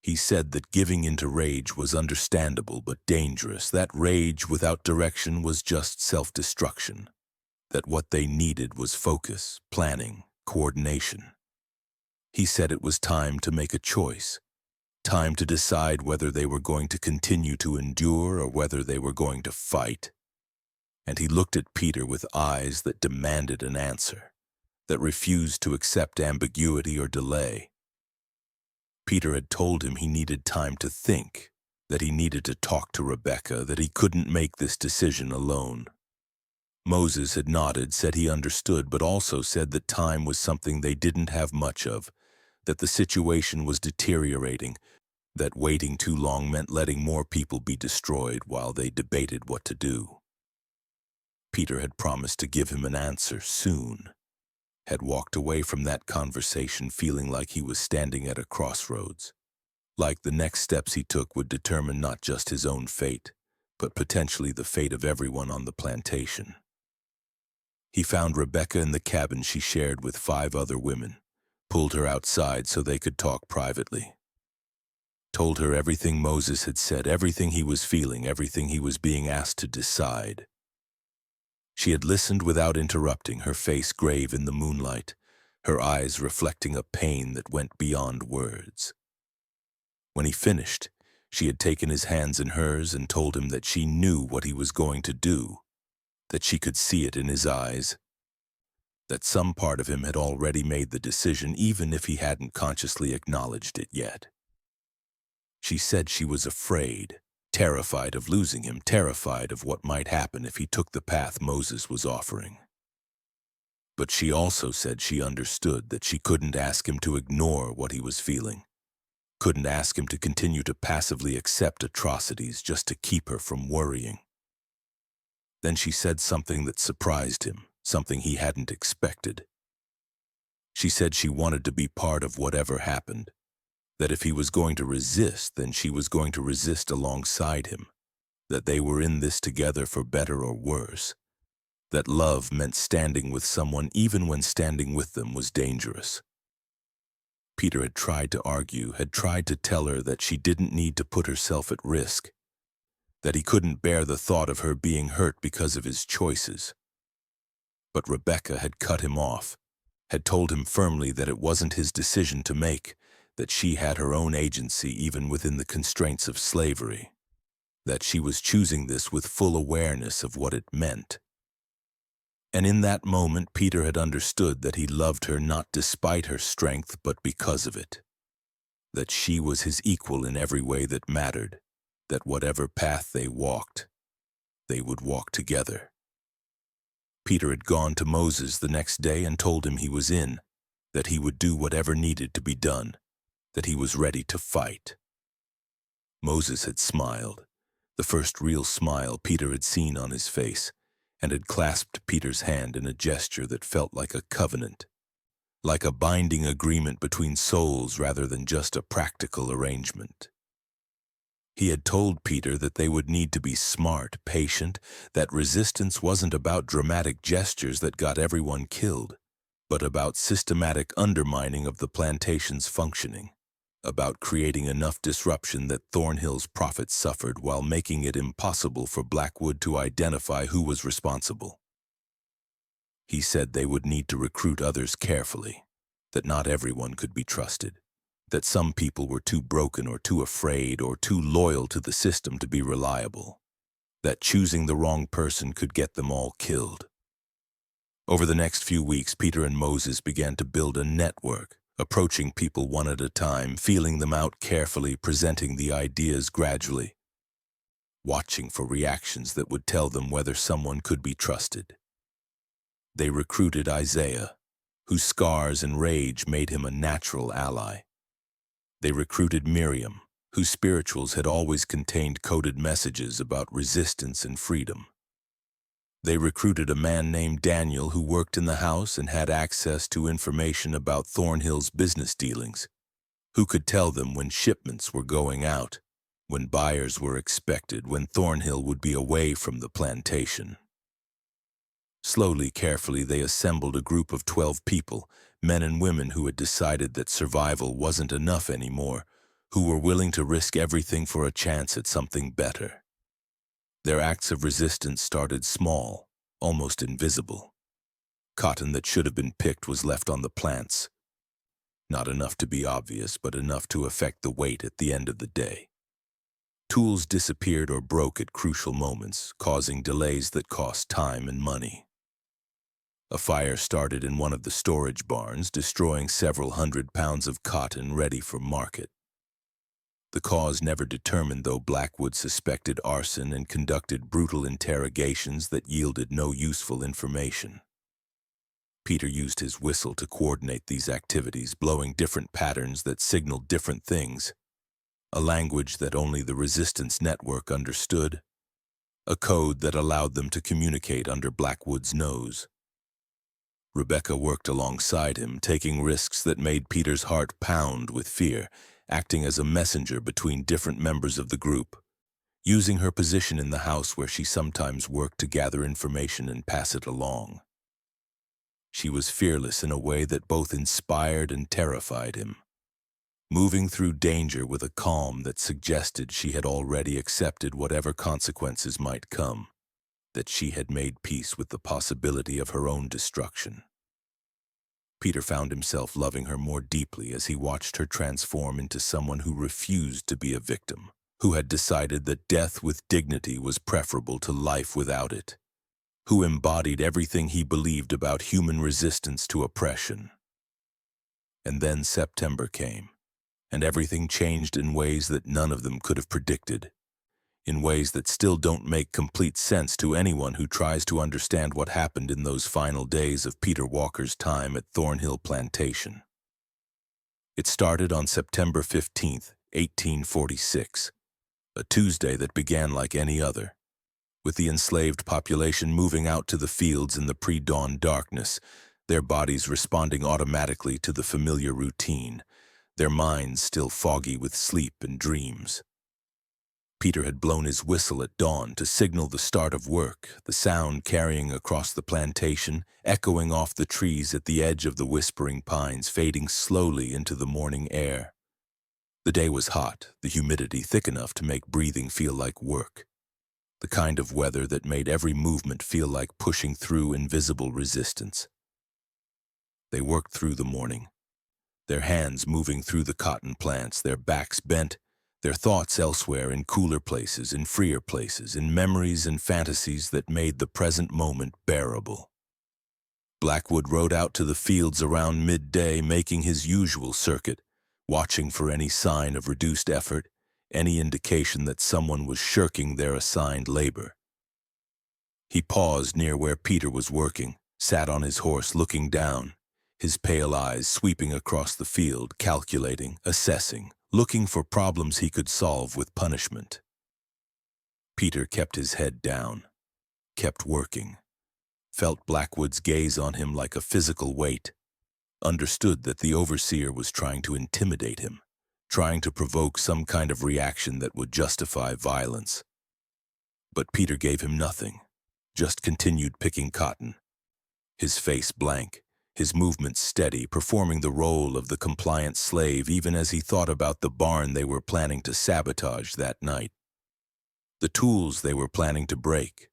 He said that giving into rage was understandable but dangerous, that rage without direction was just self-destruction, that what they needed was focus, planning, coordination. He said it was time to make a choice, time to decide whether they were going to continue to endure or whether they were going to fight. And he looked at Peter with eyes that demanded an answer, that refused to accept ambiguity or delay. Peter had told him he needed time to think, that he needed to talk to Rebekah, that he couldn't make this decision alone. Moses had nodded, said he understood, but also said that time was something they didn't have much of, that the situation was deteriorating, that waiting too long meant letting more people be destroyed while they debated what to do. Peter had promised to give him an answer soon, had walked away from that conversation feeling like he was standing at a crossroads, like the next steps he took would determine not just his own fate, but potentially the fate of everyone on the plantation. He found Rebekah in the cabin she shared with 5 other women, pulled her outside so they could talk privately. Told her everything Moses had said, everything he was feeling, everything he was being asked to decide. She had listened without interrupting, her face grave in the moonlight, her eyes reflecting a pain that went beyond words. When he finished, she had taken his hands in hers and told him that she knew what he was going to do, that she could see it in his eyes, that some part of him had already made the decision even if he hadn't consciously acknowledged it yet. She said she was afraid, terrified of losing him, terrified of what might happen if he took the path Moses was offering. But she also said she understood that she couldn't ask him to ignore what he was feeling, couldn't ask him to continue to passively accept atrocities just to keep her from worrying. Then she said something that surprised him, something he hadn't expected. She said she wanted to be part of whatever happened, that if he was going to resist, then she was going to resist alongside him, that they were in this together for better or worse, that love meant standing with someone even when standing with them was dangerous. Peter had tried to argue, had tried to tell her that she didn't need to put herself at risk, that he couldn't bear the thought of her being hurt because of his choices. But Rebekah had cut him off, had told him firmly that it wasn't his decision to make, that she had her own agency even within the constraints of slavery, that she was choosing this with full awareness of what it meant. And in that moment, Peter had understood that he loved her not despite her strength, but because of it, that she was his equal in every way that mattered, that whatever path they walked, they would walk together. Peter had gone to Moses the next day and told him he was in, that he would do whatever needed to be done, that he was ready to fight. Moses had smiled, the first real smile Peter had seen on his face, and had clasped Peter's hand in a gesture that felt like a covenant, like a binding agreement between souls rather than just a practical arrangement. He had told Peter that they would need to be smart, patient, that resistance wasn't about dramatic gestures that got everyone killed, but about systematic undermining of the plantation's functioning, about creating enough disruption that Thornhill's profits suffered while making it impossible for Blackwood to identify who was responsible. He said they would need to recruit others carefully, that not everyone could be trusted, that some people were too broken or too afraid or too loyal to the system to be reliable, that choosing the wrong person could get them all killed. Over the next few weeks, Peter and Moses began to build a network, approaching people one at a time, feeling them out carefully, presenting the ideas gradually, watching for reactions that would tell them whether someone could be trusted. They recruited Isaiah, whose scars and rage made him a natural ally. They recruited Miriam, whose spirituals had always contained coded messages about resistance and freedom. They recruited a man named Daniel who worked in the house and had access to information about Thornhill's business dealings, who could tell them when shipments were going out, when buyers were expected, when Thornhill would be away from the plantation. Slowly, carefully, they assembled a group of 12 people, men and women who had decided that survival wasn't enough anymore, who were willing to risk everything for a chance at something better. Their acts of resistance started small, almost invisible. Cotton that should have been picked was left on the plants. Not enough to be obvious, but enough to affect the weight at the end of the day. Tools disappeared or broke at crucial moments, causing delays that cost time and money. A fire started in one of the storage barns, destroying several hundred pounds of cotton ready for market. The cause never determined, though Blackwood suspected arson and conducted brutal interrogations that yielded no useful information. Peter used his whistle to coordinate these activities, blowing different patterns that signaled different things. A language that only the resistance network understood. A code that allowed them to communicate under Blackwood's nose. Rebecca worked alongside him, taking risks that made Peter's heart pound with fear, acting as a messenger between different members of the group, using her position in the house where she sometimes worked to gather information and pass it along. She was fearless in a way that both inspired and terrified him, moving through danger with a calm that suggested she had already accepted whatever consequences might come, that she had made peace with the possibility of her own destruction. Peter found himself loving her more deeply as he watched her transform into someone who refused to be a victim, who had decided that death with dignity was preferable to life without it, who embodied everything he believed about human resistance to oppression. And then September came, and everything changed in ways that none of them could have predicted, in ways that still don't make complete sense to anyone who tries to understand what happened in those final days of Peter Walker's time at Thornhill Plantation. It started on September 15th, 1846, a Tuesday that began like any other, with the enslaved population moving out to the fields in the pre-dawn darkness, their bodies responding automatically to the familiar routine, their minds still foggy with sleep and dreams. Peter had blown his whistle at dawn to signal the start of work, the sound carrying across the plantation, echoing off the trees at the edge of the whispering pines, fading slowly into the morning air. The day was hot, the humidity thick enough to make breathing feel like work. The kind of weather that made every movement feel like pushing through invisible resistance. They worked through the morning, their hands moving through the cotton plants, their backs bent, their thoughts elsewhere in cooler places, in freer places, in memories and fantasies that made the present moment bearable. Blackwood rode out to the fields around midday, making his usual circuit, watching for any sign of reduced effort, any indication that someone was shirking their assigned labor. He paused near where Peter was working, sat on his horse looking down, his pale eyes sweeping across the field, calculating, assessing, looking for problems he could solve with punishment. Peter kept his head down, kept working, felt Blackwood's gaze on him like a physical weight, understood that the overseer was trying to intimidate him, trying to provoke some kind of reaction that would justify violence. But Peter gave him nothing, just continued picking cotton, his face blank, his movements steady, performing the role of the compliant slave even as he thought about the barn they were planning to sabotage that night. The tools they were planning to break,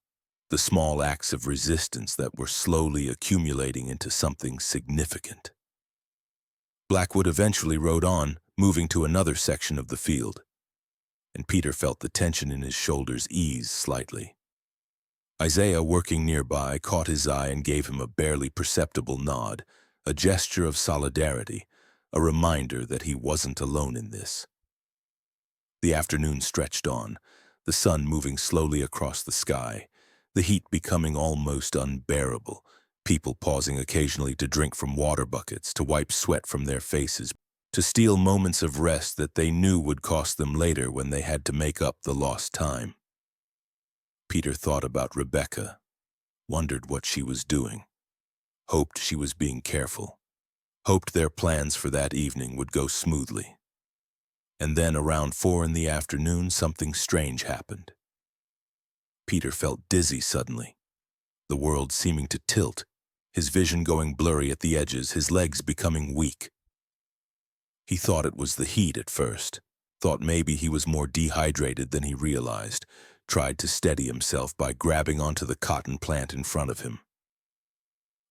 the small acts of resistance that were slowly accumulating into something significant. Blackwood eventually rode on, moving to another section of the field, and Peter felt the tension in his shoulders ease slightly. Isaiah, working nearby, caught his eye and gave him a barely perceptible nod, a gesture of solidarity, a reminder that he wasn't alone in this. The afternoon stretched on, the sun moving slowly across the sky, the heat becoming almost unbearable, people pausing occasionally to drink from water buckets, to wipe sweat from their faces, to steal moments of rest that they knew would cost them later when they had to make up the lost time. Peter thought about Rebecca, wondered what she was doing, hoped she was being careful, hoped their plans for that evening would go smoothly. And then around 4 in the afternoon, something strange happened. Peter felt dizzy suddenly, the world seeming to tilt, his vision going blurry at the edges, his legs becoming weak. He thought it was the heat at first, thought maybe he was more dehydrated than he realized, tried to steady himself by grabbing onto the cotton plant in front of him.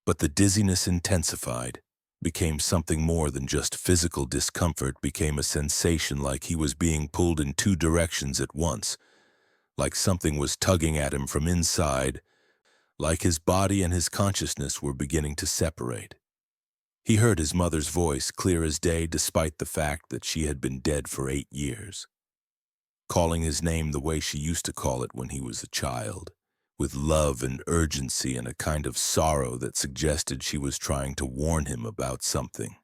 But the dizziness intensified, became something more than just physical discomfort, became a sensation like he was being pulled in two directions at once, like something was tugging at him from inside, like his body and his consciousness were beginning to separate. He heard his mother's voice clear as day despite the fact that she had been dead for 8 years, calling his name the way she used to call it when he was a child, with love and urgency and a kind of sorrow that suggested she was trying to warn him about something.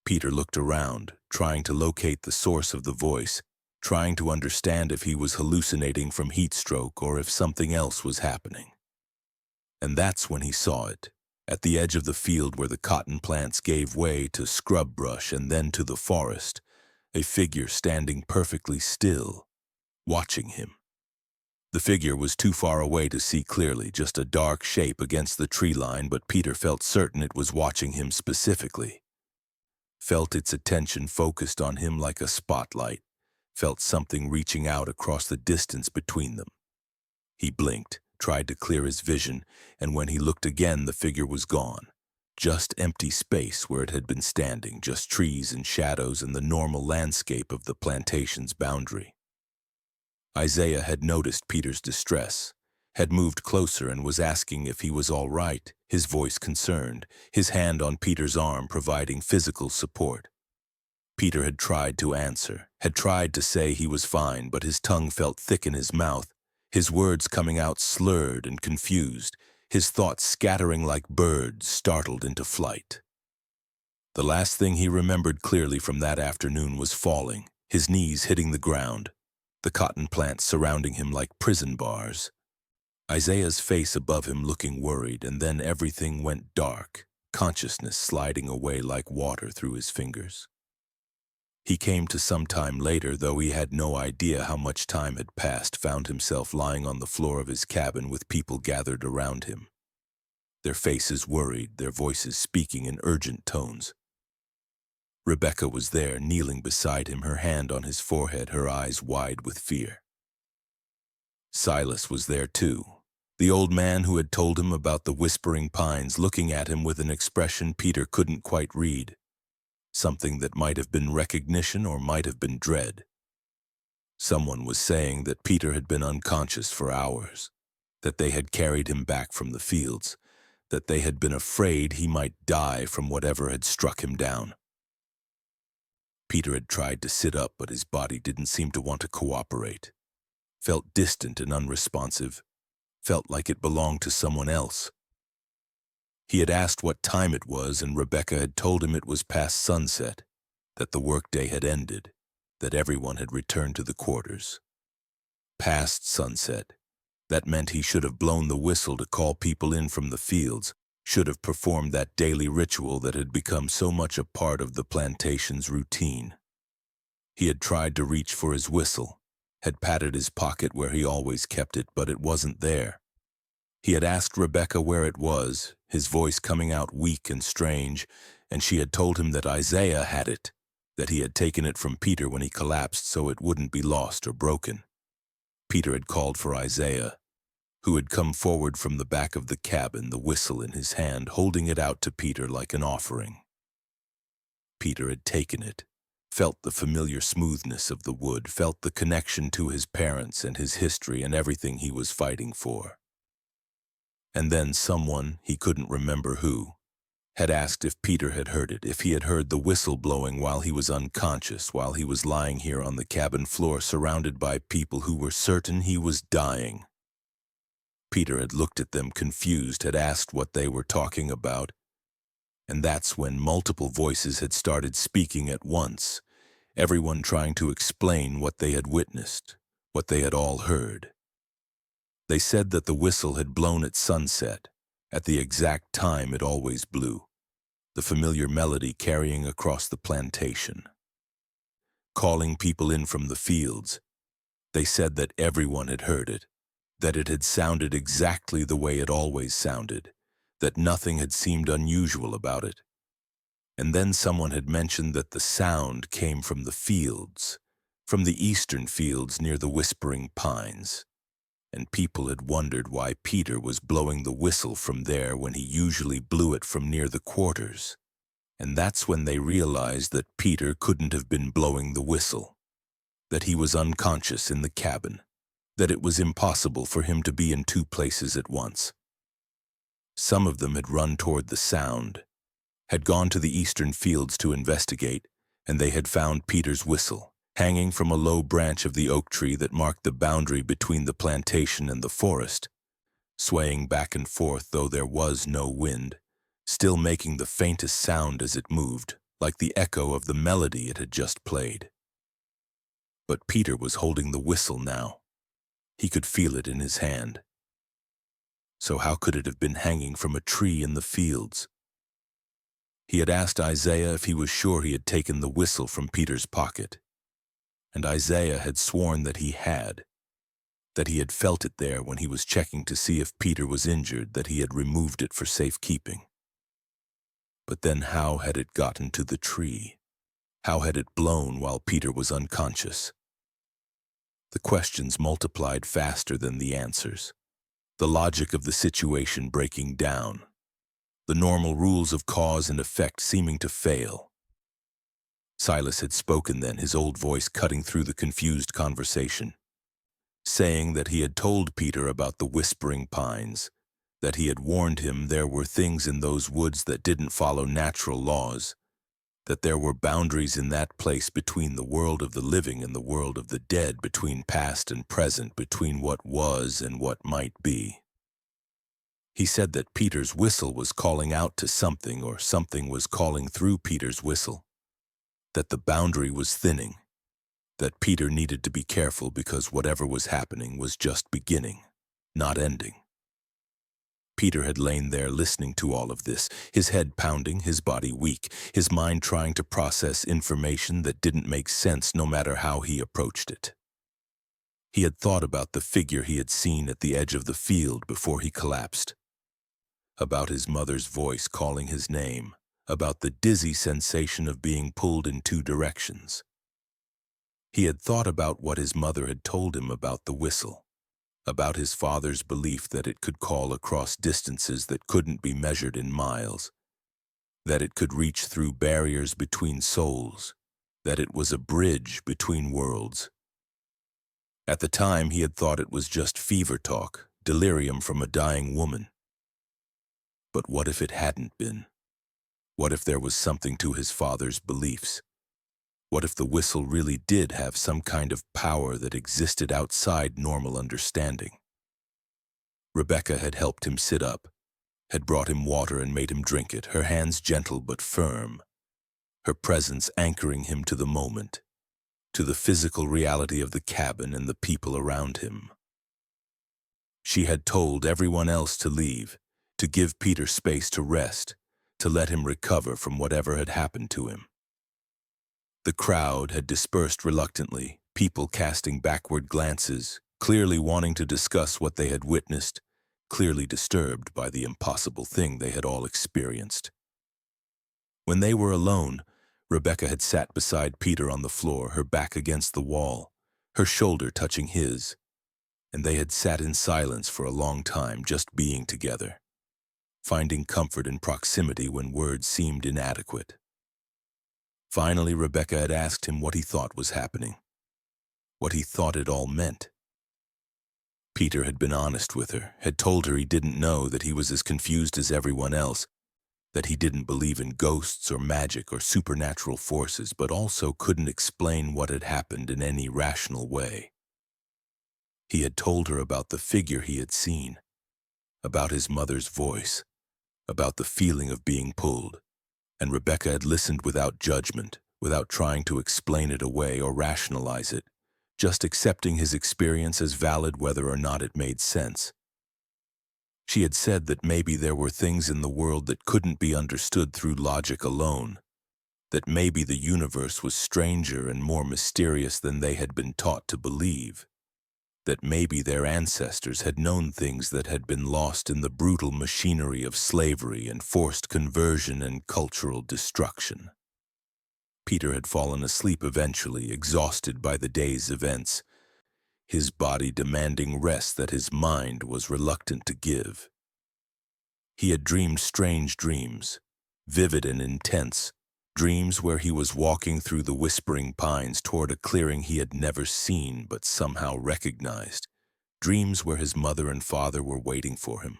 Peter looked around, trying to locate the source of the voice, trying to understand if he was hallucinating from heat stroke or if something else was happening. And that's when he saw it, at the edge of the field where the cotton plants gave way to scrub brush and then to the forest, a figure standing perfectly still, watching him. The figure was too far away to see clearly, just a dark shape against the tree line, but Peter felt certain it was watching him specifically. Felt its attention focused on him like a spotlight, felt something reaching out across the distance between them. He blinked, tried to clear his vision, and when he looked again, the figure was gone. Just empty space where it had been standing, just trees and shadows and the normal landscape of the plantation's boundary. Isaiah had noticed Peter's distress, had moved closer and was asking if he was all right, his voice concerned, his hand on Peter's arm providing physical support. Peter had tried to answer, had tried to say he was fine, but his tongue felt thick in his mouth, his words coming out slurred and confused, his thoughts scattering like birds startled into flight. The last thing he remembered clearly from that afternoon was falling, his knees hitting the ground, the cotton plants surrounding him like prison bars. Isaiah's face above him looking worried, and then everything went dark, consciousness sliding away like water through his fingers. He came to some time later, though he had no idea how much time had passed, found himself lying on the floor of his cabin with people gathered around him, their faces worried, their voices speaking in urgent tones. Rebecca was there, kneeling beside him, her hand on his forehead, her eyes wide with fear. Silas was there too, the old man who had told him about the whispering pines, looking at him with an expression Peter couldn't quite read. Something that might have been recognition or might have been dread. Someone was saying that Peter had been unconscious for hours, that they had carried him back from the fields, that they had been afraid he might die from whatever had struck him down. Peter had tried to sit up, but his body didn't seem to want to cooperate. Felt distant and unresponsive, felt like it belonged to someone else. He had asked what time it was, and Rebecca had told him it was past sunset, that the workday had ended, that everyone had returned to the quarters. Past sunset. That meant he should have blown the whistle to call people in from the fields, should have performed that daily ritual that had become so much a part of the plantation's routine. He had tried to reach for his whistle, had patted his pocket where he always kept it, but it wasn't there. He had asked Rebecca where it was, his voice coming out weak and strange, and she had told him that Isaiah had it, that he had taken it from Peter when he collapsed so it wouldn't be lost or broken. Peter had called for Isaiah, who had come forward from the back of the cabin, the whistle in his hand, holding it out to Peter like an offering. Peter had taken it, felt the familiar smoothness of the wood, felt the connection to his parents and his history and everything he was fighting for. And then someone, he couldn't remember who, had asked if Peter had heard it, if he had heard the whistle blowing while he was unconscious, while he was lying here on the cabin floor surrounded by people who were certain he was dying. Peter had looked at them confused, had asked what they were talking about, and that's when multiple voices had started speaking at once, everyone trying to explain what they had witnessed, what they had all heard. They said that the whistle had blown at sunset, at the exact time it always blew, the familiar melody carrying across the plantation. Calling people in from the fields, they said that everyone had heard it, that it had sounded exactly the way it always sounded, that nothing had seemed unusual about it. And then someone had mentioned that the sound came from the fields, from the eastern fields near the whispering pines, and people had wondered why Peter was blowing the whistle from there when he usually blew it from near the quarters. And that's when they realized that Peter couldn't have been blowing the whistle, that he was unconscious in the cabin, that it was impossible for him to be in two places at once. Some of them had run toward the sound, had gone to the eastern fields to investigate, and they had found Peter's whistle, hanging from a low branch of the oak tree that marked the boundary between the plantation and the forest, swaying back and forth though there was no wind, still making the faintest sound as it moved, like the echo of the melody it had just played. But Peter was holding the whistle now. He could feel it in his hand. So how could it have been hanging from a tree in the fields? He had asked Isaiah if he was sure he had taken the whistle from Peter's pocket, and Isaiah had sworn that he had felt it there when he was checking to see if Peter was injured, that he had removed it for safekeeping. But then how had it gotten to the tree? How had it blown while Peter was unconscious? The questions multiplied faster than the answers, the logic of the situation breaking down, the normal rules of cause and effect seeming to fail. Silas had spoken then, his old voice cutting through the confused conversation, saying that he had told Peter about the whispering pines, that he had warned him there were things in those woods that didn't follow natural laws, that there were boundaries in that place between the world of the living and the world of the dead, between past and present, between what was and what might be. He said that Peter's whistle was calling out to something, or something was calling through Peter's whistle, that the boundary was thinning, that Peter needed to be careful because whatever was happening was just beginning, not ending. Peter had lain there listening to all of this, his head pounding, his body weak, his mind trying to process information that didn't make sense no matter how he approached it. He had thought about the figure he had seen at the edge of the field before he collapsed, about his mother's voice calling his name, about the dizzy sensation of being pulled in two directions. He had thought about what his mother had told him about the whistle, about his father's belief that it could call across distances that couldn't be measured in miles, that it could reach through barriers between souls, that it was a bridge between worlds. At the time, he had thought it was just fever talk, delirium from a dying woman. But what if it hadn't been? What if there was something to his father's beliefs? What if the whistle really did have some kind of power that existed outside normal understanding? Rebecca had helped him sit up, had brought him water and made him drink it, her hands gentle but firm, her presence anchoring him to the moment, to the physical reality of the cabin and the people around him. She had told everyone else to leave, to give Peter space to rest, to let him recover from whatever had happened to him. The crowd had dispersed reluctantly, people casting backward glances, clearly wanting to discuss what they had witnessed, clearly disturbed by the impossible thing they had all experienced. When they were alone, Rebecca had sat beside Peter on the floor, her back against the wall, her shoulder touching his, and they had sat in silence for a long time, just being together, finding comfort in proximity when words seemed inadequate. Finally, Rebecca had asked him what he thought was happening, what he thought it all meant. Peter had been honest with her, had told her he didn't know, that he was as confused as everyone else, that he didn't believe in ghosts or magic or supernatural forces, but also couldn't explain what had happened in any rational way. He had told her about the figure he had seen, about his mother's voice, about the feeling of being pulled, and Rebecca had listened without judgment, without trying to explain it away or rationalize it, just accepting his experience as valid whether or not it made sense. She had said that maybe there were things in the world that couldn't be understood through logic alone, that maybe the universe was stranger and more mysterious than they had been taught to believe, that maybe their ancestors had known things that had been lost in the brutal machinery of slavery and forced conversion and cultural destruction. Peter had fallen asleep eventually, exhausted by the day's events, his body demanding rest that his mind was reluctant to give. He had dreamed strange dreams, vivid and intense, dreams where he was walking through the whispering pines toward a clearing he had never seen but somehow recognized, dreams where his mother and father were waiting for him,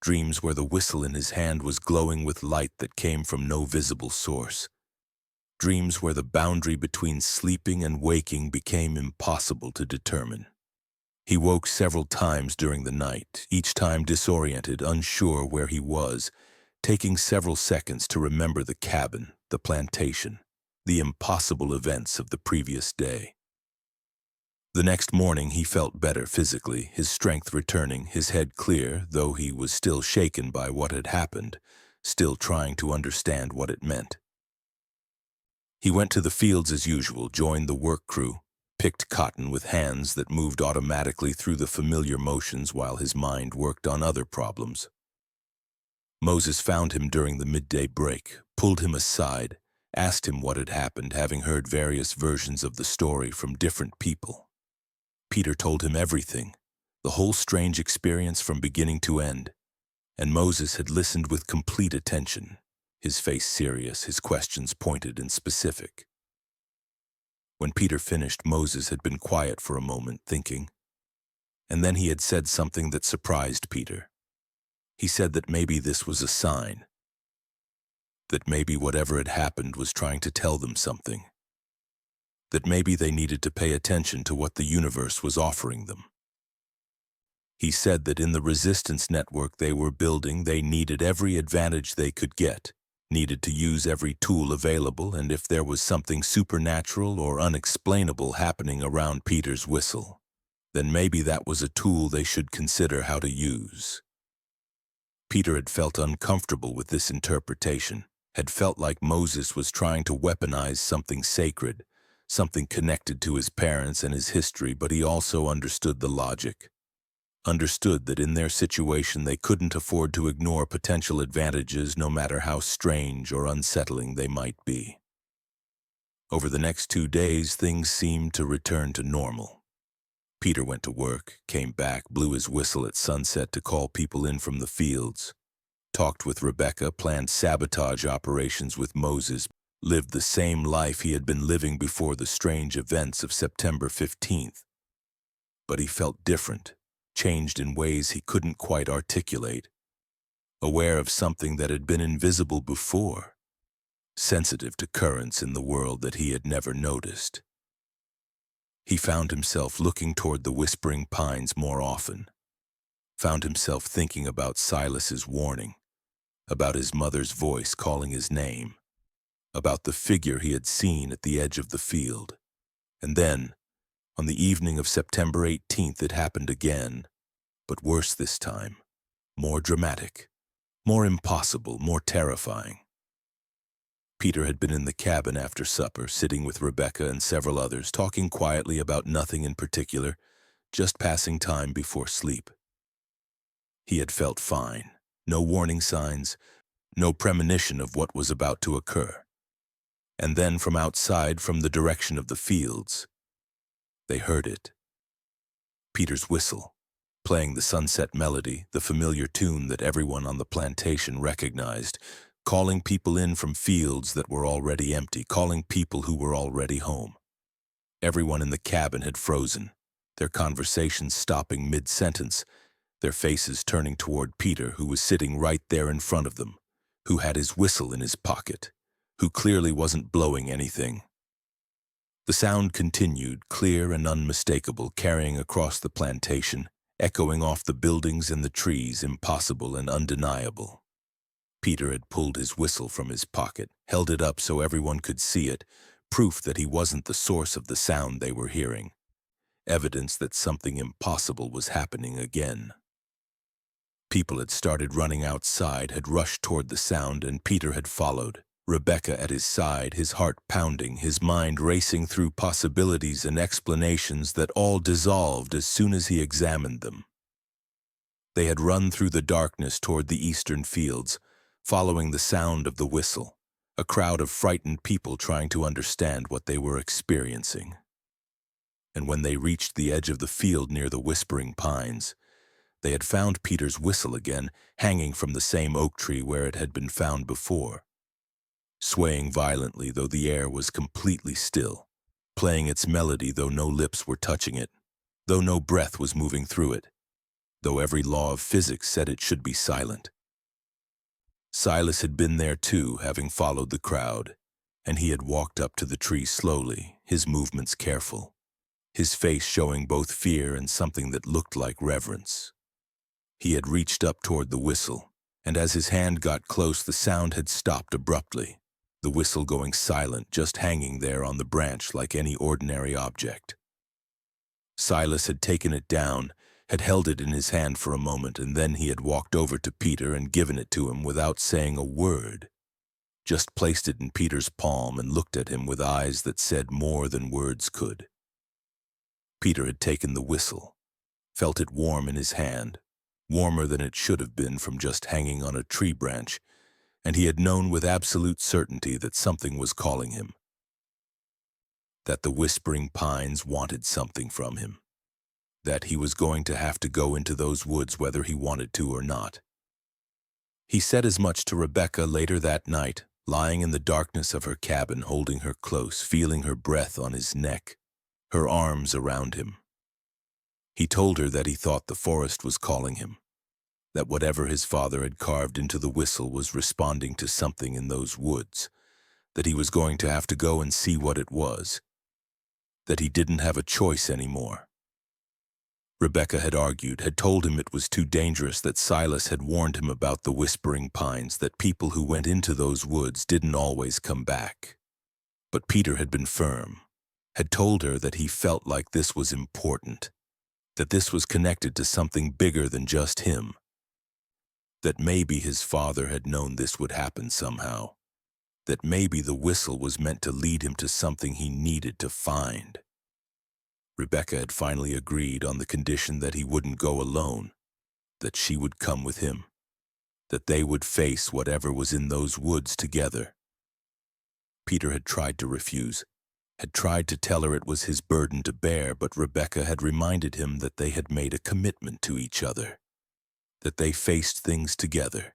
dreams where the whistle in his hand was glowing with light that came from no visible source, dreams where the boundary between sleeping and waking became impossible to determine. He woke several times during the night, each time disoriented, unsure where he was, taking several seconds to remember the cabin, the plantation, the impossible events of the previous day. The next morning he felt better physically, his strength returning, his head clear, though he was still shaken by what had happened, still trying to understand what it meant. He went to the fields as usual, joined the work crew, picked cotton with hands that moved automatically through the familiar motions while his mind worked on other problems. Moses found him during the midday break, pulled him aside, asked him what had happened, having heard various versions of the story from different people. Peter told him everything, the whole strange experience from beginning to end, and Moses had listened with complete attention, his face serious, his questions pointed and specific. When Peter finished, Moses had been quiet for a moment, thinking, and then he had said something that surprised Peter. He said that maybe this was a sign, that maybe whatever had happened was trying to tell them something, that maybe they needed to pay attention to what the universe was offering them. He said that in the resistance network they were building, they needed every advantage they could get, needed to use every tool available, and if there was something supernatural or unexplainable happening around Peter's whistle, then maybe that was a tool they should consider how to use. Peter had felt uncomfortable with this interpretation, had felt like Moses was trying to weaponize something sacred, something connected to his parents and his history, but he also understood the logic. Understood that in their situation they couldn't afford to ignore potential advantages no matter how strange or unsettling they might be. Over the next 2 days, things seemed to return to normal. Peter went to work, came back, blew his whistle at sunset to call people in from the fields, talked with Rebecca, planned sabotage operations with Moses, lived the same life he had been living before the strange events of September 15th. But he felt different, changed in ways he couldn't quite articulate, aware of something that had been invisible before, sensitive to currents in the world that he had never noticed. He found himself looking toward the whispering pines more often, found himself thinking about Silas's warning, about his mother's voice calling his name, about the figure he had seen at the edge of the field. And then, on the evening of September 18th, it happened again, but worse this time, more dramatic, more impossible, more terrifying. Peter had been in the cabin after supper, sitting with Rebecca and several others, talking quietly about nothing in particular, just passing time before sleep. He had felt fine, no warning signs, no premonition of what was about to occur. And then from outside, from the direction of the fields, they heard it. Peter's whistle, playing the sunset melody, the familiar tune that everyone on the plantation recognized, calling people in from fields that were already empty, calling people who were already home. Everyone in the cabin had frozen, their conversations stopping mid-sentence, their faces turning toward Peter, who was sitting right there in front of them, who had his whistle in his pocket, who clearly wasn't blowing anything. The sound continued, clear and unmistakable, carrying across the plantation, echoing off the buildings and the trees, impossible and undeniable. Peter had pulled his whistle from his pocket, held it up so everyone could see it, proof that he wasn't the source of the sound they were hearing, evidence that something impossible was happening again. People had started running outside, had rushed toward the sound, and Peter had followed, Rebecca at his side, his heart pounding, his mind racing through possibilities and explanations that all dissolved as soon as he examined them. They had run through the darkness toward the eastern fields, following the sound of the whistle, a crowd of frightened people trying to understand what they were experiencing. And when they reached the edge of the field near the whispering pines, they had found Peter's whistle again, hanging from the same oak tree where it had been found before, swaying violently though the air was completely still, playing its melody though no lips were touching it, though no breath was moving through it, though every law of physics said it should be silent. Silas had been there too, having followed the crowd, and he had walked up to the tree slowly, his movements careful, his face showing both fear and something that looked like reverence. He had reached up toward the whistle, and as his hand got close, the sound had stopped abruptly, the whistle going silent, just hanging there on the branch like any ordinary object. Silas had taken it down, had held it in his hand for a moment, and then he had walked over to Peter and given it to him without saying a word, just placed it in Peter's palm and looked at him with eyes that said more than words could. Peter had taken the whistle, felt it warm in his hand, warmer than it should have been from just hanging on a tree branch, and he had known with absolute certainty that something was calling him, that the whispering pines wanted something from him, that he was going to have to go into those woods whether he wanted to or not. He said as much to Rebecca later that night, lying in the darkness of her cabin, holding her close, feeling her breath on his neck, her arms around him. He told her that he thought the forest was calling him, that whatever his father had carved into the whistle was responding to something in those woods, that he was going to have to go and see what it was, that he didn't have a choice anymore. Rebecca had argued, had told him it was too dangerous, that Silas had warned him about the whispering pines, that people who went into those woods didn't always come back. But Peter had been firm, had told her that he felt like this was important, that this was connected to something bigger than just him, that maybe his father had known this would happen somehow, that maybe the whistle was meant to lead him to something he needed to find. Rebecca had finally agreed on the condition that he wouldn't go alone, that she would come with him, that they would face whatever was in those woods together. Peter had tried to refuse, had tried to tell her it was his burden to bear, but Rebecca had reminded him that they had made a commitment to each other, that they faced things together,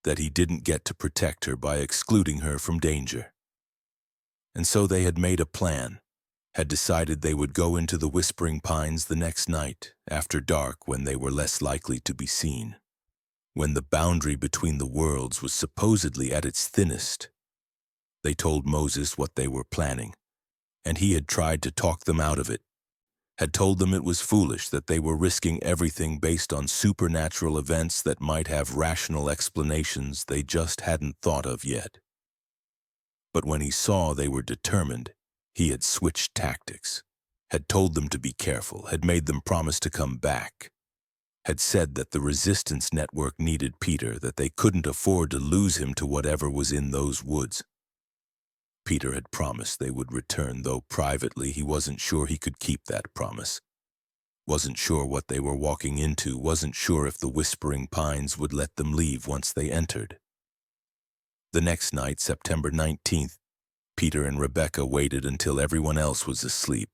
that he didn't get to protect her by excluding her from danger. And so they had made a plan, had decided they would go into the whispering pines the next night, after dark, when they were less likely to be seen, when the boundary between the worlds was supposedly at its thinnest. They told Moses what they were planning, and he had tried to talk them out of it, had told them it was foolish, that they were risking everything based on supernatural events that might have rational explanations they just hadn't thought of yet. But when he saw they were determined, he had switched tactics, had told them to be careful, had made them promise to come back, had said that the resistance network needed Peter, that they couldn't afford to lose him to whatever was in those woods. Peter had promised they would return, though privately he wasn't sure he could keep that promise. Wasn't sure what they were walking into, wasn't sure if the whispering pines would let them leave once they entered. The next night, September 19th, Peter and Rebecca waited until everyone else was asleep,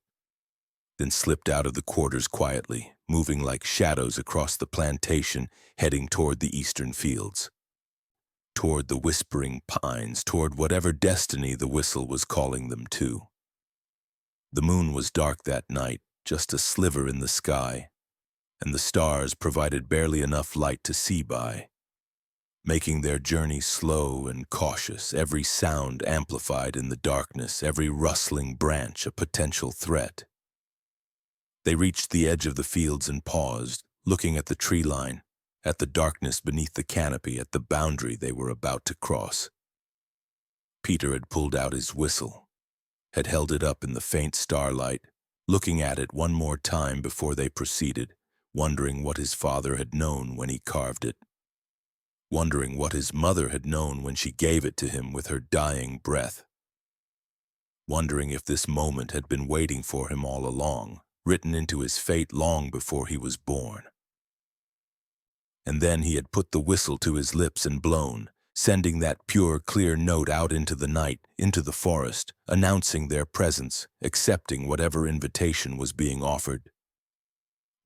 then slipped out of the quarters quietly, moving like shadows across the plantation, heading toward the eastern fields, toward the whispering pines, toward whatever destiny the whistle was calling them to. The moon was dark that night, just a sliver in the sky, and the stars provided barely enough light to see by, making their journey slow and cautious, every sound amplified in the darkness, every rustling branch a potential threat. They reached the edge of the fields and paused, looking at the tree line, at the darkness beneath the canopy, at the boundary they were about to cross. Peter had pulled out his whistle, had held it up in the faint starlight, looking at it one more time before they proceeded, wondering what his father had known when he carved it. wondering what his mother had known when she gave it to him with her dying breath, wondering if this moment had been waiting for him all along, written into his fate long before he was born. And then he had put the whistle to his lips and blown, sending that pure, clear note out into the night, into the forest, announcing their presence, accepting whatever invitation was being offered.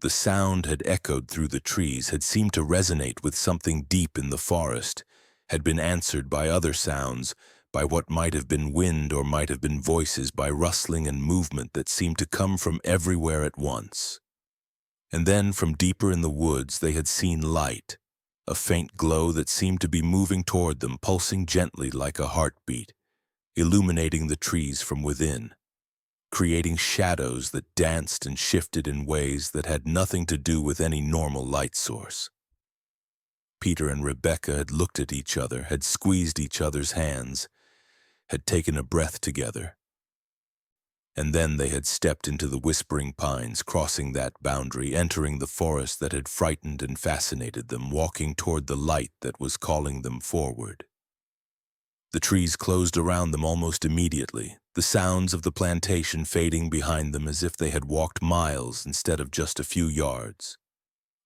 The sound had echoed through the trees, had seemed to resonate with something deep in the forest, had been answered by other sounds, by what might have been wind or might have been voices, by rustling and movement that seemed to come from everywhere at once. And then from deeper in the woods they had seen light, a faint glow that seemed to be moving toward them, pulsing gently like a heartbeat, illuminating the trees from within, creating shadows that danced and shifted in ways that had nothing to do with any normal light source. Peter and Rebecca had looked at each other, had squeezed each other's hands, had taken a breath together. And then they had stepped into the whispering pines, crossing that boundary, entering the forest that had frightened and fascinated them, walking toward the light that was calling them forward. The trees closed around them almost immediately, the sounds of the plantation fading behind them as if they had walked miles instead of just a few yards.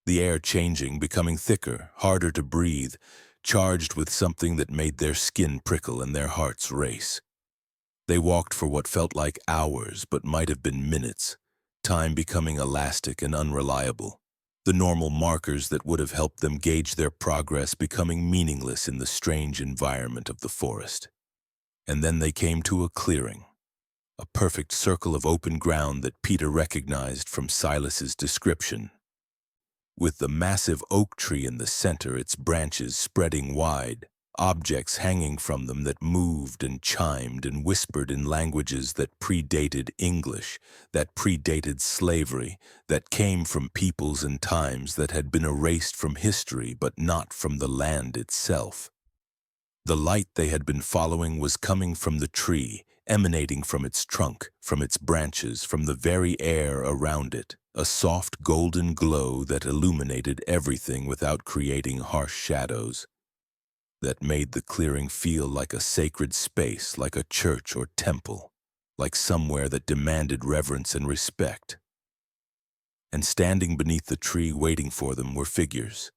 The air changing, becoming thicker, harder to breathe, charged with something that made their skin prickle and their hearts race. They walked for what felt like hours, but might have been minutes, time becoming elastic and unreliable, the normal markers that would have helped them gauge their progress becoming meaningless in the strange environment of the forest. And then they came to a clearing, a perfect circle of open ground that Peter recognized from Silas's description. With the massive oak tree in the center, its branches spreading wide, objects hanging from them that moved and chimed and whispered in languages that predated English, that predated slavery, that came from peoples and times that had been erased from history but not from the land itself. The light they had been following was coming from the tree, emanating from its trunk, from its branches, from the very air around it, a soft golden glow that illuminated everything without creating harsh shadows, that made the clearing feel like a sacred space, like a church or temple, like somewhere that demanded reverence and respect. And standing beneath the tree waiting for them were figures.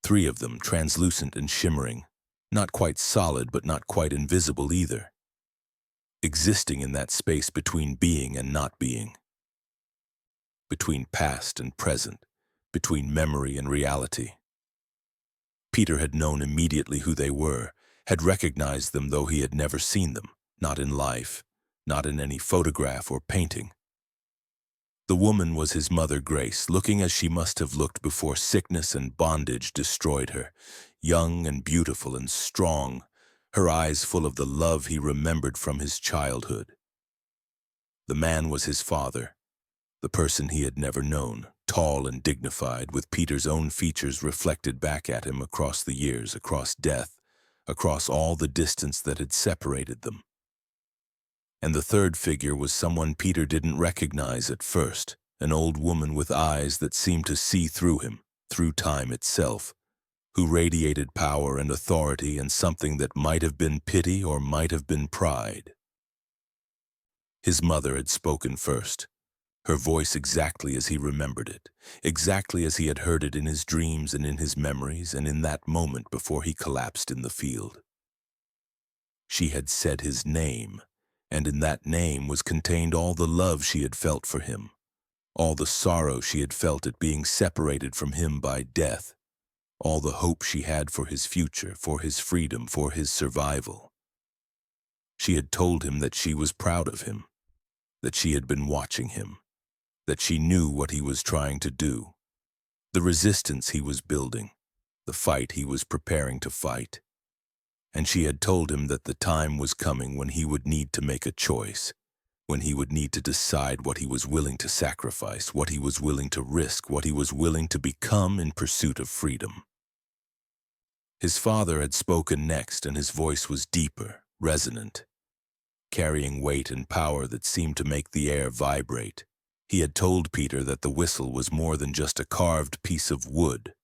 3 of them, translucent and shimmering, not quite solid but not quite invisible either, existing in that space between being and not being, between past and present, between memory and reality. Peter had known immediately who they were, had recognized them though he had never seen them, not in life, not in any photograph or painting. The woman was his mother Grace, looking as she must have looked before sickness and bondage destroyed her, young and beautiful and strong, her eyes full of the love he remembered from his childhood. The man was his father, the person he had never known, tall and dignified, with Peter's own features reflected back at him across the years, across death, across all the distance that had separated them. And the third figure was someone Peter didn't recognize at first, an old woman with eyes that seemed to see through him, through time itself, who radiated power and authority and something that might have been pity or might have been pride. His mother had spoken first, her voice exactly as he remembered it, exactly as he had heard it in his dreams and in his memories and in that moment before he collapsed in the field. She had said his name, and in that name was contained all the love she had felt for him, all the sorrow she had felt at being separated from him by death, all the hope she had for his future, for his freedom, for his survival. She had told him that she was proud of him, that she had been watching him, that she knew what he was trying to do, the resistance he was building, the fight he was preparing to fight. And she had told him that the time was coming when he would need to make a choice, when he would need to decide what he was willing to sacrifice, what he was willing to risk, what he was willing to become in pursuit of freedom. His father had spoken next, and his voice was deeper, resonant, carrying weight and power that seemed to make the air vibrate. He had told Peter that the whistle was more than just a carved piece of wood,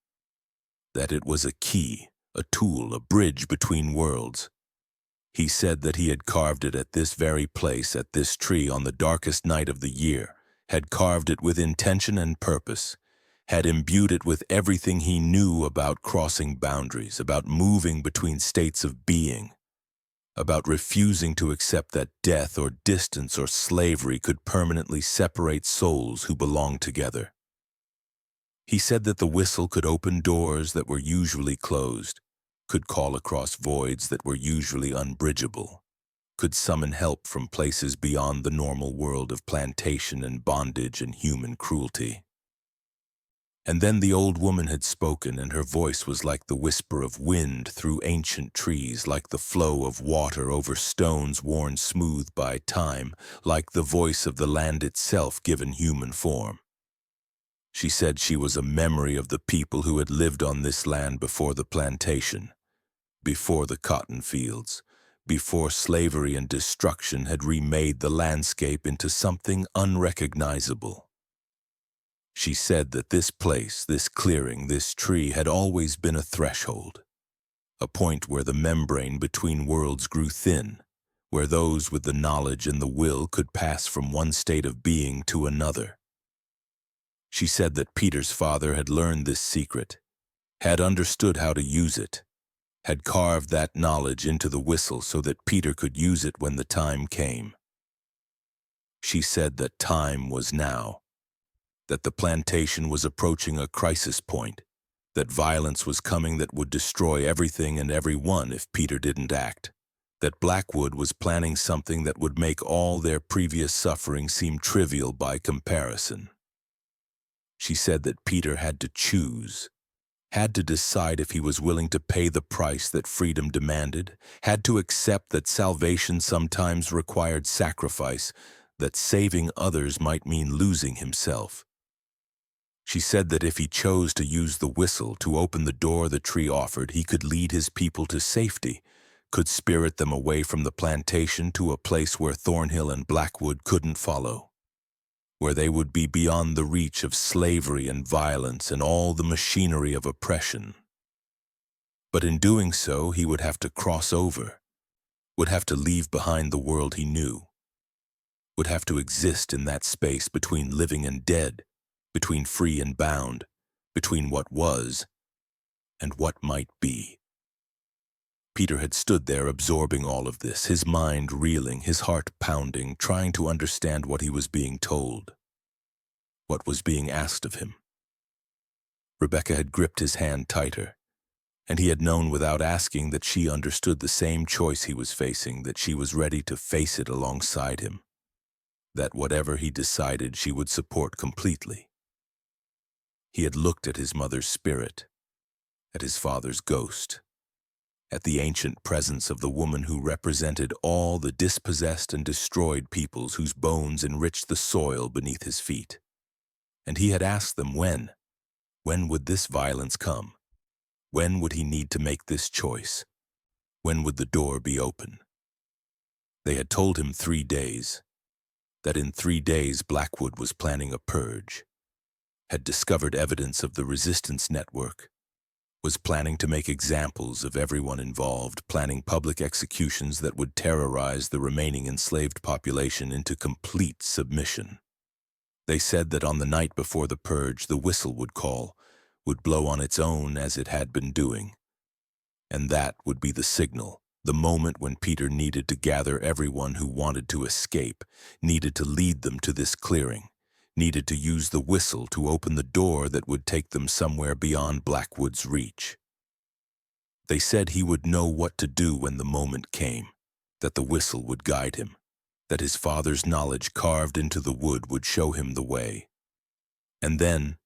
that it was a key, a tool, a bridge between worlds. He said that he had carved it at this very place, at this tree, on the darkest night of the year, had carved it with intention and purpose, had imbued it with everything he knew about crossing boundaries, about moving between states of being, about refusing to accept that death or distance or slavery could permanently separate souls who belonged together. He said that the whistle could open doors that were usually closed, could call across voids that were usually unbridgeable, could summon help from places beyond the normal world of plantation and bondage and human cruelty. And then the old woman had spoken, and her voice was like the whisper of wind through ancient trees, like the flow of water over stones worn smooth by time, like the voice of the land itself given human form. She said she was a memory of the people who had lived on this land before the plantation, before the cotton fields, before slavery and destruction had remade the landscape into something unrecognizable. She said that this place, this clearing, this tree had always been a threshold, a point where the membrane between worlds grew thin, where those with the knowledge and the will could pass from one state of being to another. She said that Peter's father had learned this secret, had understood how to use it, had carved that knowledge into the whistle so that Peter could use it when the time came. She said that time was now, that the plantation was approaching a crisis point, that violence was coming that would destroy everything and everyone if Peter didn't act, that Blackwood was planning something that would make all their previous suffering seem trivial by comparison. She said that Peter had to choose, had to decide if he was willing to pay the price that freedom demanded, had to accept that salvation sometimes required sacrifice, that saving others might mean losing himself. She said that if he chose to use the whistle to open the door the tree offered, he could lead his people to safety, could spirit them away from the plantation to a place where Thornhill and Blackwood couldn't follow, where they would be beyond the reach of slavery and violence and all the machinery of oppression. But in doing so, he would have to cross over, would have to leave behind the world he knew, would have to exist in that space between living and dead, between free and bound, between what was and what might be. Peter had stood there absorbing all of this, his mind reeling, his heart pounding, trying to understand what he was being told, what was being asked of him. Rebecca had gripped his hand tighter, and he had known without asking that she understood the same choice he was facing, that she was ready to face it alongside him, that whatever he decided she would support completely. He had looked at his mother's spirit, at his father's ghost, at the ancient presence of the woman who represented all the dispossessed and destroyed peoples whose bones enriched the soil beneath his feet. And he had asked them when would this violence come? When would he need to make this choice? When would the door be open? They had told him 3 days, that in 3 days Blackwood was planning a purge, had discovered evidence of the resistance network, was planning to make examples of everyone involved, planning public executions that would terrorize the remaining enslaved population into complete submission. They said that on the night before the purge, the whistle would call, would blow on its own as it had been doing. And that would be the signal, the moment when Peter needed to gather everyone who wanted to escape, needed to lead them to this clearing, needed to use the whistle to open the door that would take them somewhere beyond Blackwood's reach. They said he would know what to do when the moment came, that the whistle would guide him, that his father's knowledge carved into the wood would show him the way. And then,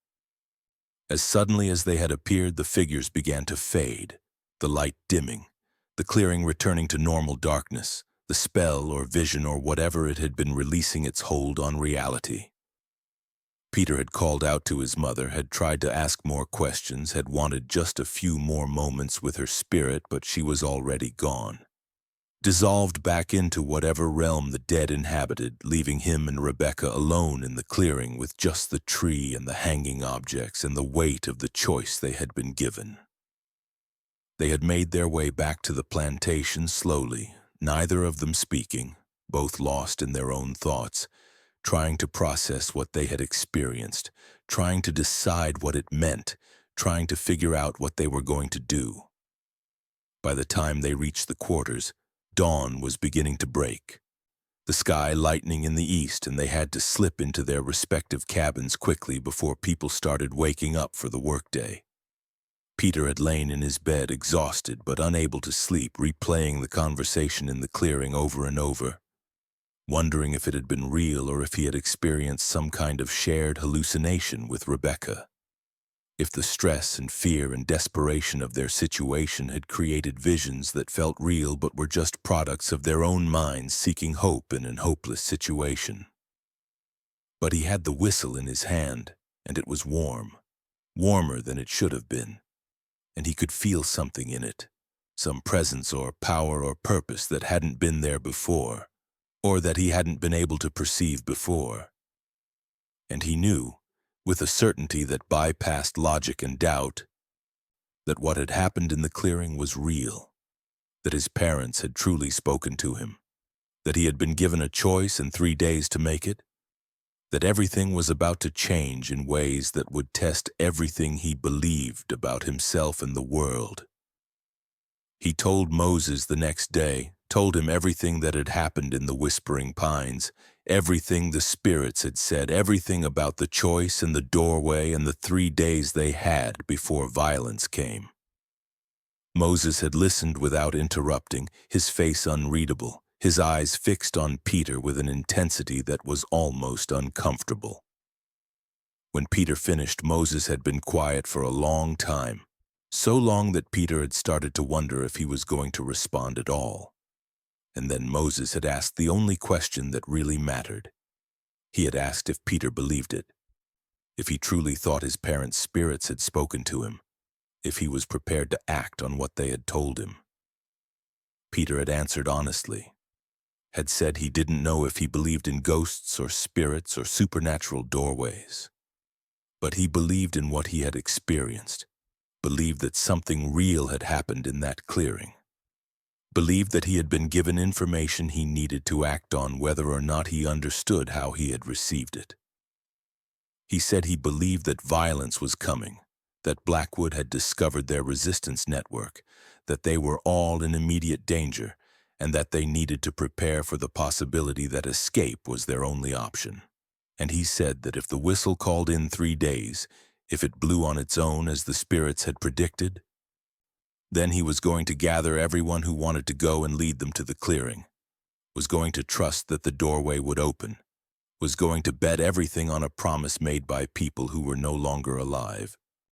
as suddenly as they had appeared, the figures began to fade, the light dimming, the clearing returning to normal darkness, the spell or vision or whatever it had been releasing its hold on reality. Peter had called out to his mother, had tried to ask more questions, had wanted just a few more moments with her spirit, but she was already gone, dissolved back into whatever realm the dead inhabited, leaving him and Rebecca alone in the clearing with just the tree and the hanging objects and the weight of the choice they had been given. They had made their way back to the plantation slowly, neither of them speaking, both lost in their own thoughts, trying to process what they had experienced, trying to decide what it meant, trying to figure out what they were going to do. By the time they reached the quarters, dawn was beginning to break, the sky lightening in the east, and they had to slip into their respective cabins quickly before people started waking up for the workday. Peter had lain in his bed, exhausted but unable to sleep, replaying the conversation in the clearing over and over, wondering if it had been real or if he had experienced some kind of shared hallucination with Rebecca. If the stress and fear and desperation of their situation had created visions that felt real but were just products of their own minds seeking hope in an hopeless situation. But he had the whistle in his hand, and it was warm, warmer than it should have been, and he could feel something in it, some presence or power or purpose that hadn't been there before, or that he hadn't been able to perceive before. And he knew, with a certainty that bypassed logic and doubt, that what had happened in the clearing was real, that his parents had truly spoken to him, that he had been given a choice and 3 days to make it, that everything was about to change in ways that would test everything he believed about himself and the world. He told Moses the next day, told him everything that had happened in the Whispering Pines, everything the spirits had said, everything about the choice and the doorway and the 3 days they had before violence came. Moses had listened without interrupting, his face unreadable, his eyes fixed on Peter with an intensity that was almost uncomfortable. When Peter finished, Moses had been quiet for a long time, so long that Peter had started to wonder if he was going to respond at all. And then Moses had asked the only question that really mattered. He had asked if Peter believed it, if he truly thought his parents' spirits had spoken to him, if he was prepared to act on what they had told him. Peter had answered honestly, had said he didn't know if he believed in ghosts or spirits or supernatural doorways. But he believed in what he had experienced, believed that something real had happened in that clearing, believed that he had been given information he needed to act on whether or not he understood how he had received it. He said he believed that violence was coming, that Blackwood had discovered their resistance network, that they were all in immediate danger, and that they needed to prepare for the possibility that escape was their only option. And he said that if the whistle called in 3 days, if it blew on its own as the spirits had predicted, then he was going to gather everyone who wanted to go and lead them to the clearing, was going to trust that the doorway would open, was going to bet everything on a promise made by people who were no longer alive.